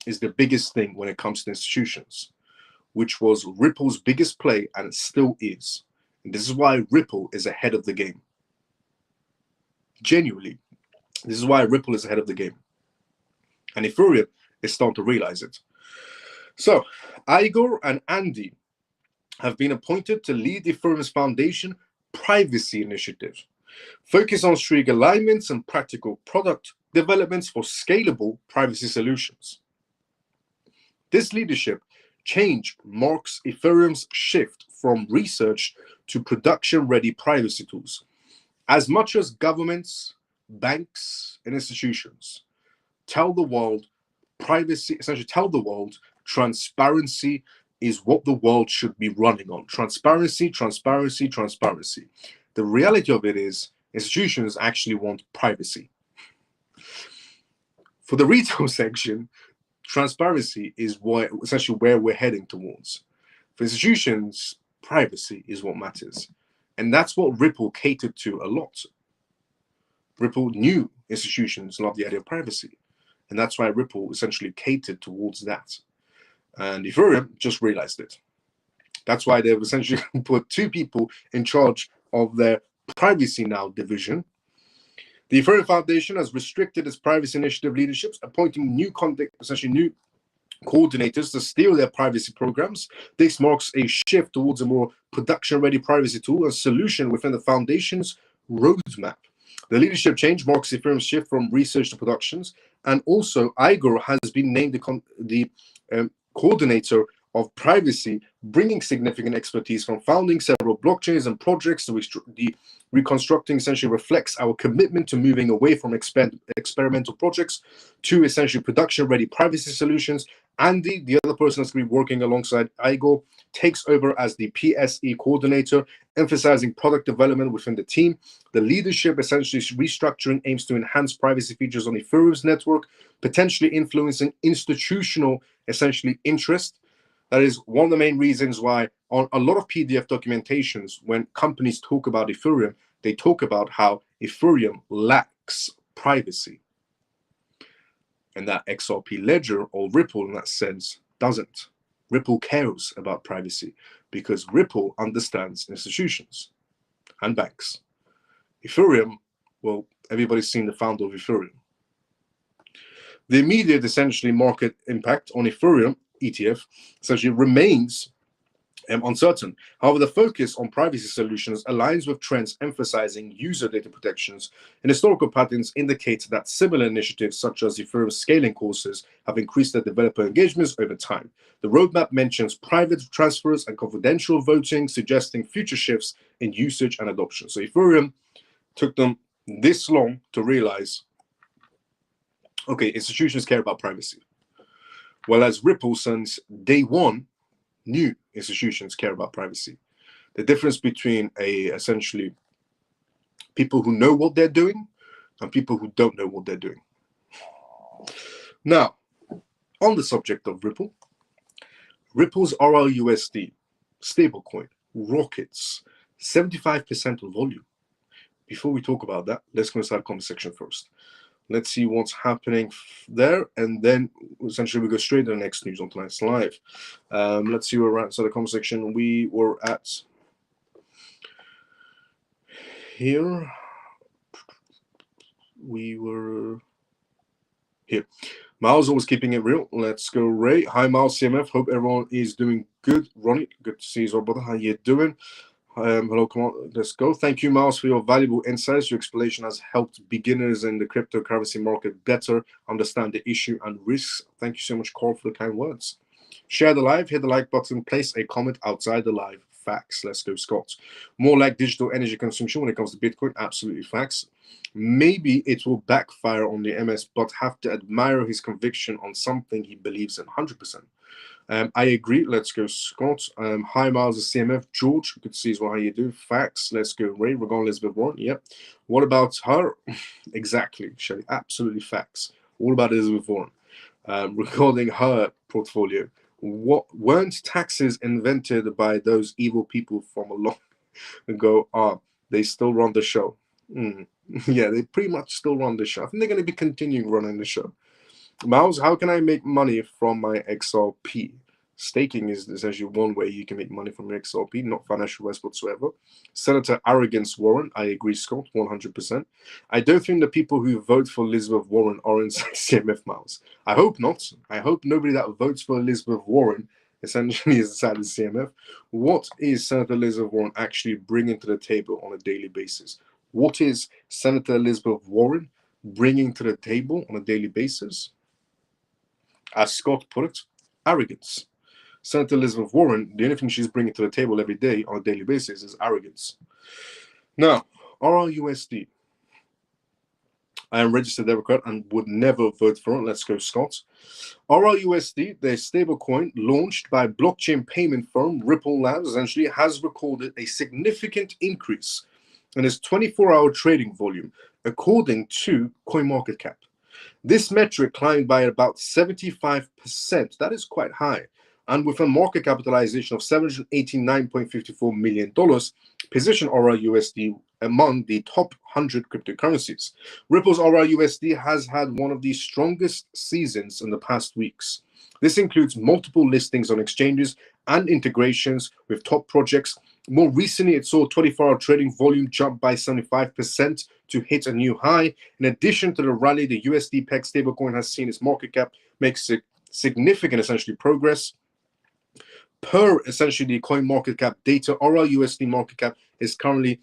is the biggest thing when it comes to institutions, which was Ripple's biggest play, and it still is. And this is why Ripple is ahead of the game. Genuinely, this is why Ripple is ahead of the game. And Ethereum is starting to realize it. So, Igor and Andy have been appointed to lead Ethereum's foundation privacy initiative, focus on strict alignments and practical product developments for scalable privacy solutions. This leadership change marks Ethereum's shift from research to production-ready privacy tools. As much as governments, banks, and institutions tell the world transparency is what the world should be running on. Transparency, transparency, transparency. The reality of it is institutions actually want privacy. For the retail section, transparency is essentially where we're heading towards. For institutions, privacy is what matters. And that's what Ripple catered to a lot. Ripple knew institutions love the idea of privacy. And that's why Ripple essentially catered towards that. And Ethereum just realized it. That's why they've essentially put two people in charge of their Privacy Now division. The Ethereum Foundation has restricted its privacy initiative leaderships, appointing new coordinators to steer their privacy programs. This marks a shift towards a more production-ready privacy tool and solution within the foundation's roadmap. The leadership change marks Ethereum's shift from research to productions, and also Igor has been named the coordinator of privacy, bringing significant expertise from founding several blockchains and projects. The reconstructing essentially reflects our commitment to moving away from experimental projects to essentially production-ready privacy solutions. Andy, the other person that's going to be working alongside Igor, takes over as the PSE coordinator, emphasizing product development within the team. The leadership essentially restructuring aims to enhance privacy features on Ethereum's network, potentially influencing institutional essentially interest. That is one of the main reasons why on a lot of PDF documentations, when companies talk about Ethereum, they talk about how Ethereum lacks privacy. And that XRP Ledger, or Ripple in that sense, doesn't. Ripple cares about privacy because Ripple understands institutions and banks. Ethereum, well, everybody's seen the founder of Ethereum. The immediate essentially market impact on Ethereum ETF essentially remains uncertain. However, the focus on privacy solutions aligns with trends emphasizing user data protections, and historical patterns indicate that similar initiatives such as Ethereum scaling courses have increased their developer engagements over time. The roadmap mentions private transfers and confidential voting, suggesting future shifts in usage and adoption. So Ethereum took them this long to realize, okay, institutions care about privacy. Whereas Ripple, since day one, knew institutions care about privacy. The difference between essentially people who know what they're doing and people who don't know what they're doing. Now, on the subject of Ripple, Ripple's RLUSD stablecoin rockets 75% of volume. Before we talk about that, let's go inside the comment section first. Let's see what's happening there, and then essentially we go straight to the next news on tonight's live. Let's see where we're at. So the comment section, we were at here. We were here. Miles always keeping it real. Let's go, Ray. Hi, Miles, CMF. Hope everyone is doing good. Ronnie, good to see you, brother. How you doing? Hello, come on, let's go. Thank you, Miles, for your valuable insights. Your explanation has helped beginners in the cryptocurrency market better understand the issue and risks. Thank you so much, Carl, for the kind words. Share the live, hit the like button, place a comment outside the live. Facts. Let's go, Scott. More like digital energy consumption when it comes to Bitcoin. Absolutely facts. Maybe it will backfire on the MS, but have to admire his conviction on something he believes in 100%. I agree. Let's go, Scott. Hi, Miles of CMF. George, good to see you. How you do? Facts. Let's go, Ray. We're going Elizabeth Warren. Yep. What about her? Exactly, Shelly. Absolutely facts. All about Elizabeth Warren. Regarding her portfolio, what weren't taxes invented by those evil people from a long ago? They still run the show. Yeah, they pretty much still run the show. I think they're going to be continuing running the show. Miles, how can I make money from my XRP? Staking is essentially one way you can make money from your XRP, not financial advice whatsoever. Senator Arrogance Warren, I agree, Scott, 100%. I don't think the people who vote for Elizabeth Warren are inside CMF, Miles. I hope not. I hope nobody that votes for Elizabeth Warren essentially is inside the CMF. What is Senator Elizabeth Warren actually bringing to the table on a daily basis? What is Senator Elizabeth Warren bringing to the table on a daily basis? As Scott put it, arrogance. Senator Elizabeth Warren, the only thing she's bringing to the table every day on a daily basis is arrogance. Now, RRUSD. I am registered Democrat and would never vote for it. Let's go, Scott. RRUSD, their stablecoin launched by blockchain payment firm Ripple Labs, essentially has recorded a significant increase in its 24-hour trading volume, according to CoinMarketCap. This metric climbed by about 75%. That is quite high. And with a market capitalization of $789.54 million, position RRUSD among the top 100 cryptocurrencies. Ripple's RRUSD has had one of the strongest seasons in the past weeks. This includes multiple listings on exchanges and integrations with top projects. More recently, it saw 24-hour trading volume jump by 75% to hit a new high. In addition to the rally, the USD peg stablecoin has seen its market cap make significant, essentially, progress. Per essentially the CoinMarketCap data, RRUSD market cap is currently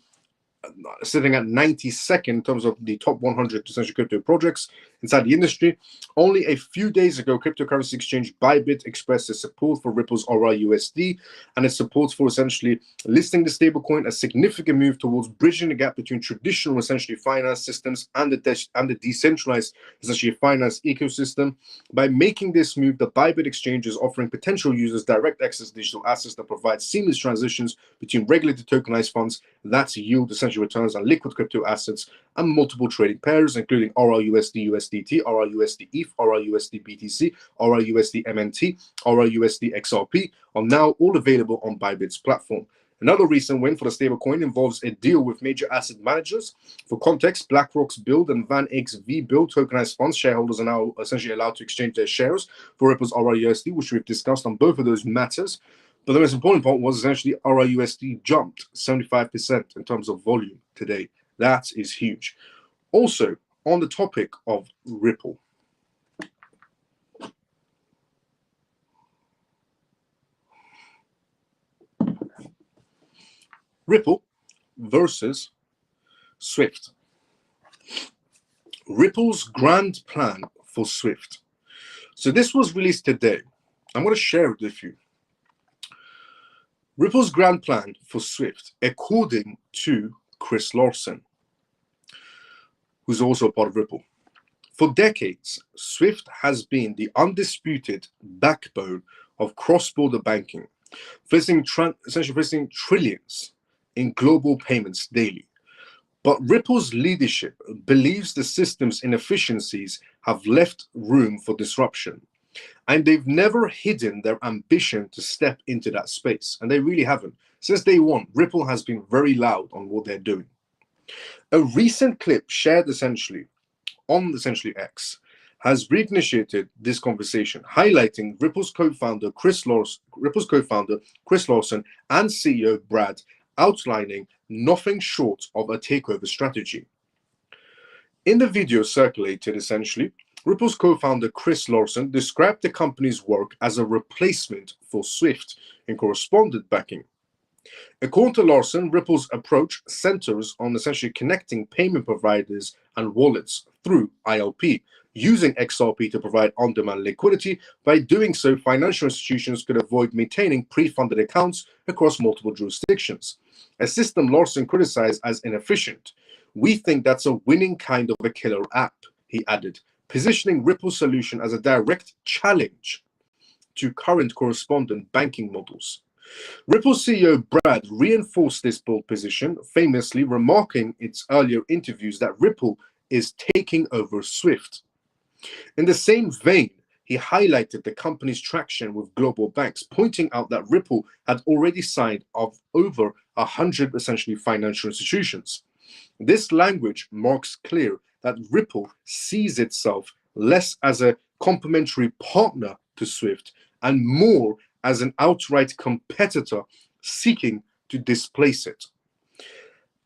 sitting at 92nd in terms of the top 100 essentially crypto projects inside the industry. Only a few days ago, cryptocurrency exchange Bybit expressed its support for Ripple's RRUSD and its support for essentially listing the stablecoin, a significant move towards bridging the gap between traditional essentially finance systems and the decentralized essentially finance ecosystem. By making this move, the Bybit exchange is offering potential users direct access to digital assets that provide seamless transitions between regulated tokenized funds that yield essentially returns on liquid crypto assets and multiple trading pairs, including RRUSD USDT, RRUSD ETH, RRUSD BTC, RRUSD MNT, RRUSD XRP, are now all available on Bybit's platform. Another recent win for the stablecoin involves a deal with major asset managers. For context, BlackRock's Build and Van Eck's V-Build tokenized funds shareholders are now essentially allowed to exchange their shares for Ripple's RRUSD, which we've discussed on both of those matters. But the most important part was essentially RRUSD jumped 75% in terms of volume today. That is huge. Also, on the topic of Ripple. Ripple versus Swift. Ripple's grand plan for Swift. So this was released today. I'm going to share it with you. Ripple's grand plan for Swift, according to Chris Larsen, who's also a part of Ripple. For decades, Swift has been the undisputed backbone of cross-border banking, essentially facing trillions in global payments daily. But Ripple's leadership believes the system's inefficiencies have left room for disruption. And they've never hidden their ambition to step into that space. And they really haven't. Since day one, Ripple has been very loud on what they're doing. A recent clip shared essentially on essentially X has reinitiated this conversation, highlighting Ripple's co-founder Chris Larsen and CEO Brad outlining nothing short of a takeover strategy. In the video circulated, essentially, Ripple's co-founder Chris Larsen described the company's work as a replacement for Swift in correspondent banking. According to Larsen, Ripple's approach centers on essentially connecting payment providers and wallets through ILP, using XRP to provide on-demand liquidity. By doing so, financial institutions could avoid maintaining pre-funded accounts across multiple jurisdictions, a system Larsen criticized as inefficient. We think that's a winning kind of a killer app, he added, positioning Ripple's solution as a direct challenge to current correspondent banking models. Ripple CEO Brad reinforced this bold position, famously remarking in its earlier interviews that Ripple is taking over Swift. In the same vein, he highlighted the company's traction with global banks, pointing out that Ripple had already signed of over 100 essentially financial institutions. This language marks clear that Ripple sees itself less as a complementary partner to Swift and more as an outright competitor seeking to displace it.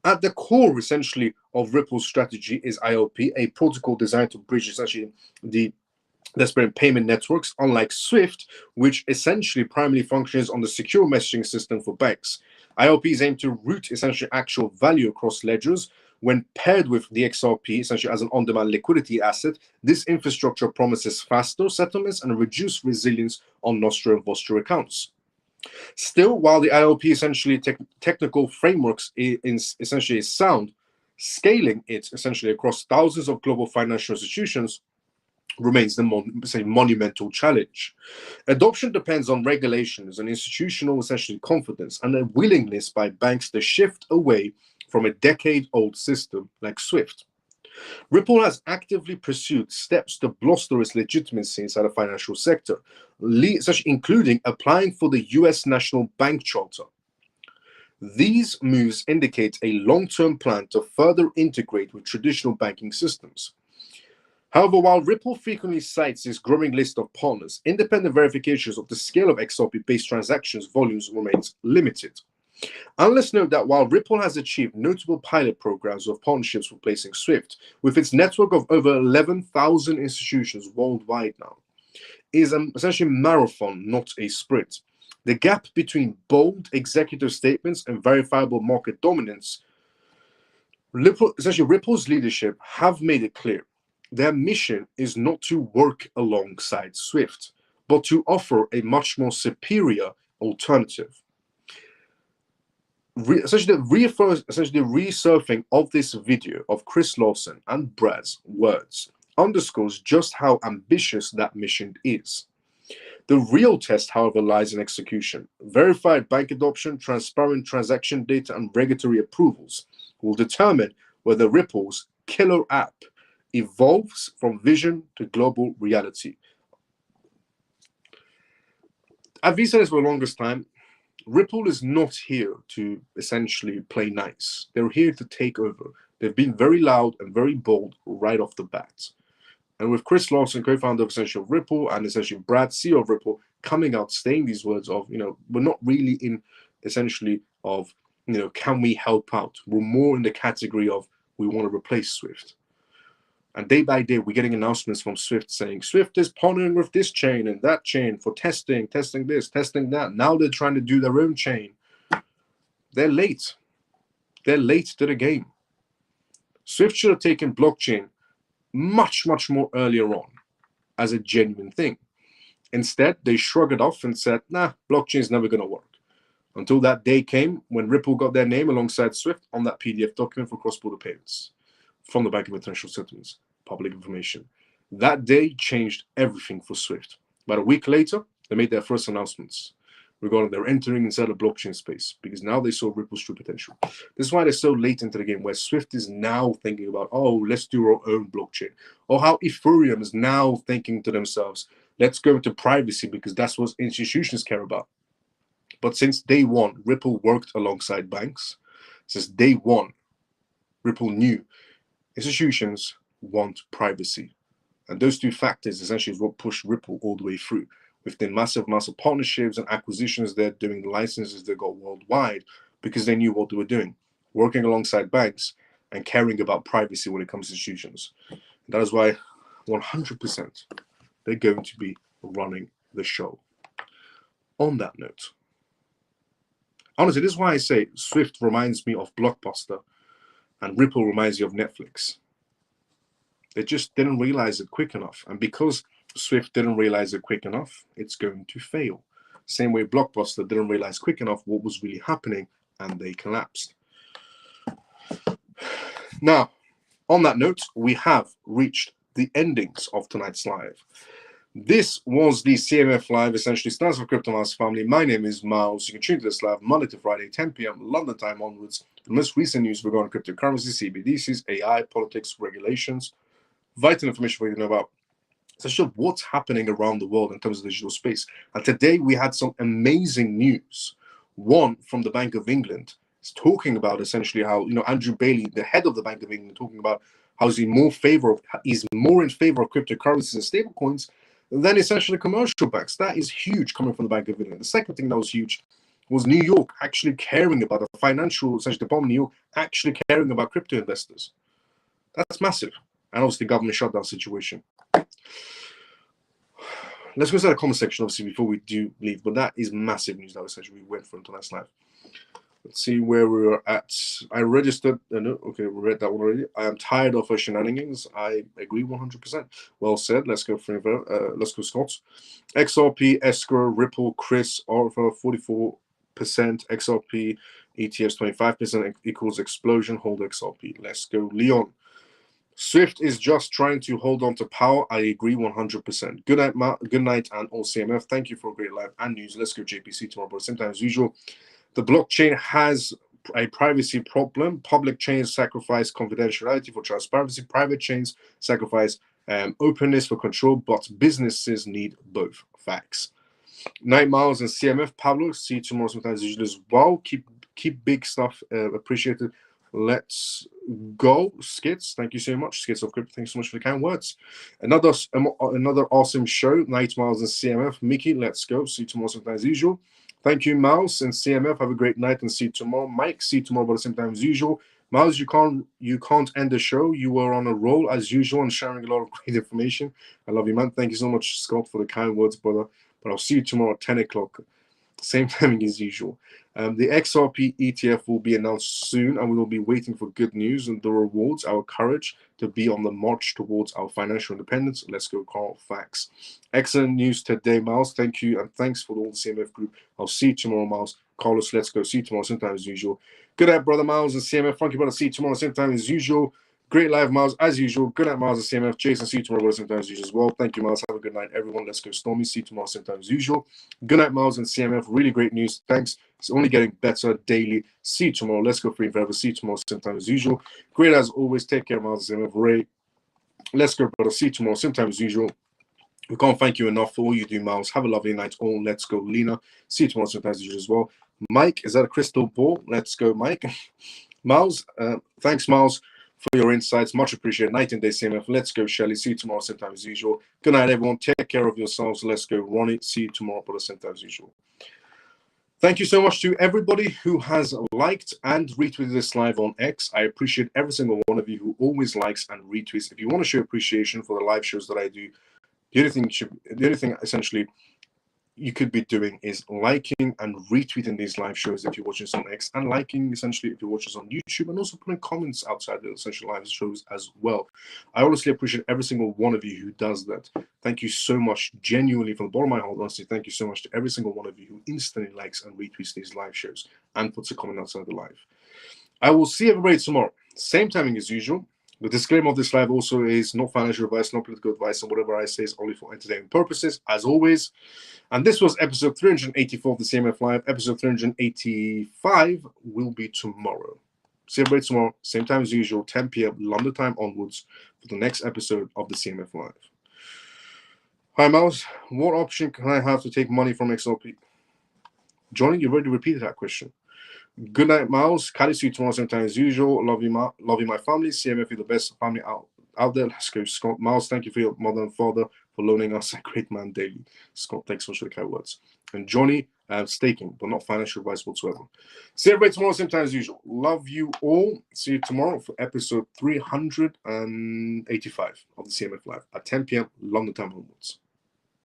At the core, essentially, of Ripple's strategy is ILP, a protocol designed to bridge essentially the Desperate payment networks, unlike SWIFT, which essentially primarily functions on the secure messaging system for banks. ILPs aim to route essentially actual value across ledgers. When paired with the XRP, essentially as an on-demand liquidity asset, this infrastructure promises faster settlements and reduced resilience on Nostro and Vostro accounts. Still, while the ILP essentially technical frameworks is essentially sound, scaling it essentially across thousands of global financial institutions remains the monumental challenge. Adoption depends on regulations and institutional essentially confidence and a willingness by banks to shift away from a decade-old system like SWIFT. Ripple has actively pursued steps to bolster its legitimacy inside the financial sector, including applying for the US National Bank Charter. These moves indicate a long-term plan to further integrate with traditional banking systems. However, while Ripple frequently cites its growing list of partners, independent verifications of the scale of XRP-based transactions volumes remains limited. Analysts note that while Ripple has achieved notable pilot programs of partnerships replacing SWIFT, with its network of over 11,000 institutions worldwide now, is essentially a marathon, not a sprint. The gap between bold executive statements and verifiable market dominance, Ripple's leadership have made it clear. Their mission is not to work alongside SWIFT, but to offer a much more superior alternative. Essentially, the resurfacing of this video of Chris Lawson and Brad's words underscores just how ambitious that mission is. The real test, however, lies in execution. Verified bank adoption, transparent transaction data, and regulatory approvals will determine whether Ripple's killer app evolves from vision to global reality. I've been saying this for the longest time. Ripple is not here to essentially play nice. They're here to take over. They've been very loud and very bold right off the bat. And with Chris Lawson, co-founder of essentially Ripple, and essentially Brad, CEO of Ripple, coming out saying these words of, we're not really in essentially of, can we help out? We're more in the category of we want to replace SWIFT. And day by day, we're getting announcements from SWIFT saying SWIFT is partnering with this chain and that chain for testing this, testing that. Now they're trying to do their own chain. They're late. They're late to the game. SWIFT should have taken blockchain much, much more earlier on as a genuine thing. Instead, they shrugged it off and said, nah, blockchain is never going to work. Until that day came when Ripple got their name alongside SWIFT on that PDF document for cross-border payments from the Bank of International Settlements, public information. That day changed everything for SWIFT. About a week later, they made their first announcements regarding their entering inside the blockchain space, because now they saw Ripple's true potential. This is why they're so late into the game, where SWIFT is now thinking about, oh, let's do our own blockchain. Or how Ethereum is now thinking to themselves, let's go into privacy because that's what institutions care about. But since day one, Ripple worked alongside banks. Since day one, Ripple knew institutions want privacy. And those two factors essentially is what pushed Ripple all the way through. With the massive partnerships and acquisitions they're doing, the licenses they got worldwide, because they knew what they were doing, working alongside banks and caring about privacy when it comes to institutions. And that is why 100% they're going to be running the show. On that note, honestly, this is why I say SWIFT reminds me of Blockbuster and Ripple reminds you of Netflix. They just didn't realize it quick enough. And because SWIFT didn't realize it quick enough, it's going to fail. Same way Blockbuster didn't realize quick enough what was really happening, and they collapsed. Now, on that note, we have reached the endings of tonight's live. This was the CMF Live, essentially stands for Crypto Mouse Family. My name is Miles. You can tune to this live Monday to Friday, 10 p.m. London time onwards. The most recent news regarding cryptocurrency, CBDCs, AI, politics, regulations, vital information for you to know about. So what's happening around the world in terms of the digital space. And today we had some amazing news. One from the Bank of England is talking about essentially how, Andrew Bailey, the head of the Bank of England, talking about how he's more in favor of cryptocurrencies and stablecoins than essentially commercial banks. That is huge coming from the Bank of England. The second thing that was huge was New York actually caring about the financial, essentially Department of New York actually caring about crypto investors. That's massive. And obviously the government shutdown situation. Let's go to the comment section, obviously, before we do leave. But that is massive news that essentially we went for tonight's live. Let's see where we are at. I registered. No, okay, we read that one already. I am tired of her shenanigans. I agree 100%. Well said. Let's go for let's go Scott. XRP, Escrow, Ripple, Chris, Arthur, 44%. XRP, ETFs 25% equals explosion. Hold XRP. Let's go Leon. Swift is just trying to hold on to power. I agree 100%. Good night, good night, and all CMF. Thank you for a great live and news. Let's go JPC tomorrow. But same time as usual, the blockchain has a privacy problem. Public chains sacrifice confidentiality for transparency. Private chains sacrifice openness for control. But businesses need both. Facts. Night Miles and CMF. Pablo, see you tomorrow sometimes as usual as well. Keep big stuff appreciated. Let's go, Skits. Thank you so much, Skits of Crypto. Thanks so much for the kind words. Another awesome show. Night Miles and CMF. Mickey, let's go. See you tomorrow sometimes as usual. Thank you, Mouse and CMF. Have a great night and see you tomorrow. Mike, see you tomorrow at the same time as usual. Mouse, you can't end the show. You were on a roll as usual and sharing a lot of great information. I love you, man. Thank you so much, Scott, for the kind words, brother. But I'll see you tomorrow at 10 o'clock. Same timing as usual. The XRP ETF will be announced soon, and we will be waiting for good news and the rewards, our courage to be on the march towards our financial independence. Let's go, Carl. Facts. Excellent news today, Miles. Thank you, and thanks for all the CMF group. I'll see you tomorrow, Miles. Carlos, let's go. See you tomorrow, same time as usual. Good night, brother Miles and CMF. Thank you, brother. See you tomorrow, same time as usual. Great live, Miles, as usual. Good night, Miles and CMF. Jason, see you tomorrow, brother, same time as usual as well. Thank you, Miles. Have a good night, everyone. Let's go, Stormy. See you tomorrow, same time as usual. Good night, Miles and CMF. Really great news. Thanks. It's only getting better daily. See you tomorrow. Let's go free forever. See you tomorrow, same time as usual. Great as always. Take care, Miles and CMF. Ray. Let's go, brother. See you tomorrow, same time as usual. We can't thank you enough for all you do, Miles. Have a lovely night, all. Let's go, Lena. See you tomorrow, same time as usual as well. Mike, is that a crystal ball? Let's go, Mike. Miles, thanks, Miles, for your insights. Much appreciated. Night and day, CMF. Let's go, Shelly. See you tomorrow, same time as usual. Good night, everyone. Take care of yourselves. Let's go, Ronnie. See you tomorrow, brother, same time as usual. Thank you so much to everybody who has liked and retweeted this live on X. I appreciate every single one of you who always likes and retweets. If you want to show appreciation for the live shows that I do, the only thing essentially you could be doing is liking and retweeting these live shows if you're watching us on X, and liking essentially if you watch us on YouTube, and also putting comments outside the essential live shows as well. I honestly appreciate every single one of you who does that. Thank you so much, genuinely, from the bottom of my heart. Honestly, thank you so much to every single one of you who instantly likes and retweets these live shows and puts a comment outside the live. I will see everybody tomorrow, same timing as usual. The disclaimer of this live also is not financial advice, not political advice, and whatever I say is only for entertainment purposes, as always. And this was episode 384 of the CMF Live. Episode 385 will be tomorrow. See everybody tomorrow, same time as usual, 10 p.m. London time onwards, for the next episode of the CMF Live. Hi, Miles. What option can I have to take money from XRP? Johnny, you already repeated that question. Good night, Miles. Caddy, see you tomorrow, same time as usual. Love you, my family. CMF, you're the best family out there. Let's go, Scott. Miles, thank you for your mother and father for loaning us a great man daily. Scott, thanks so much for the kind words. And Johnny, staking, but not financial advice whatsoever. See everybody tomorrow, same time as usual. Love you all. See you tomorrow for episode 385 of the CMF Live at 10 p.m. London time onwards.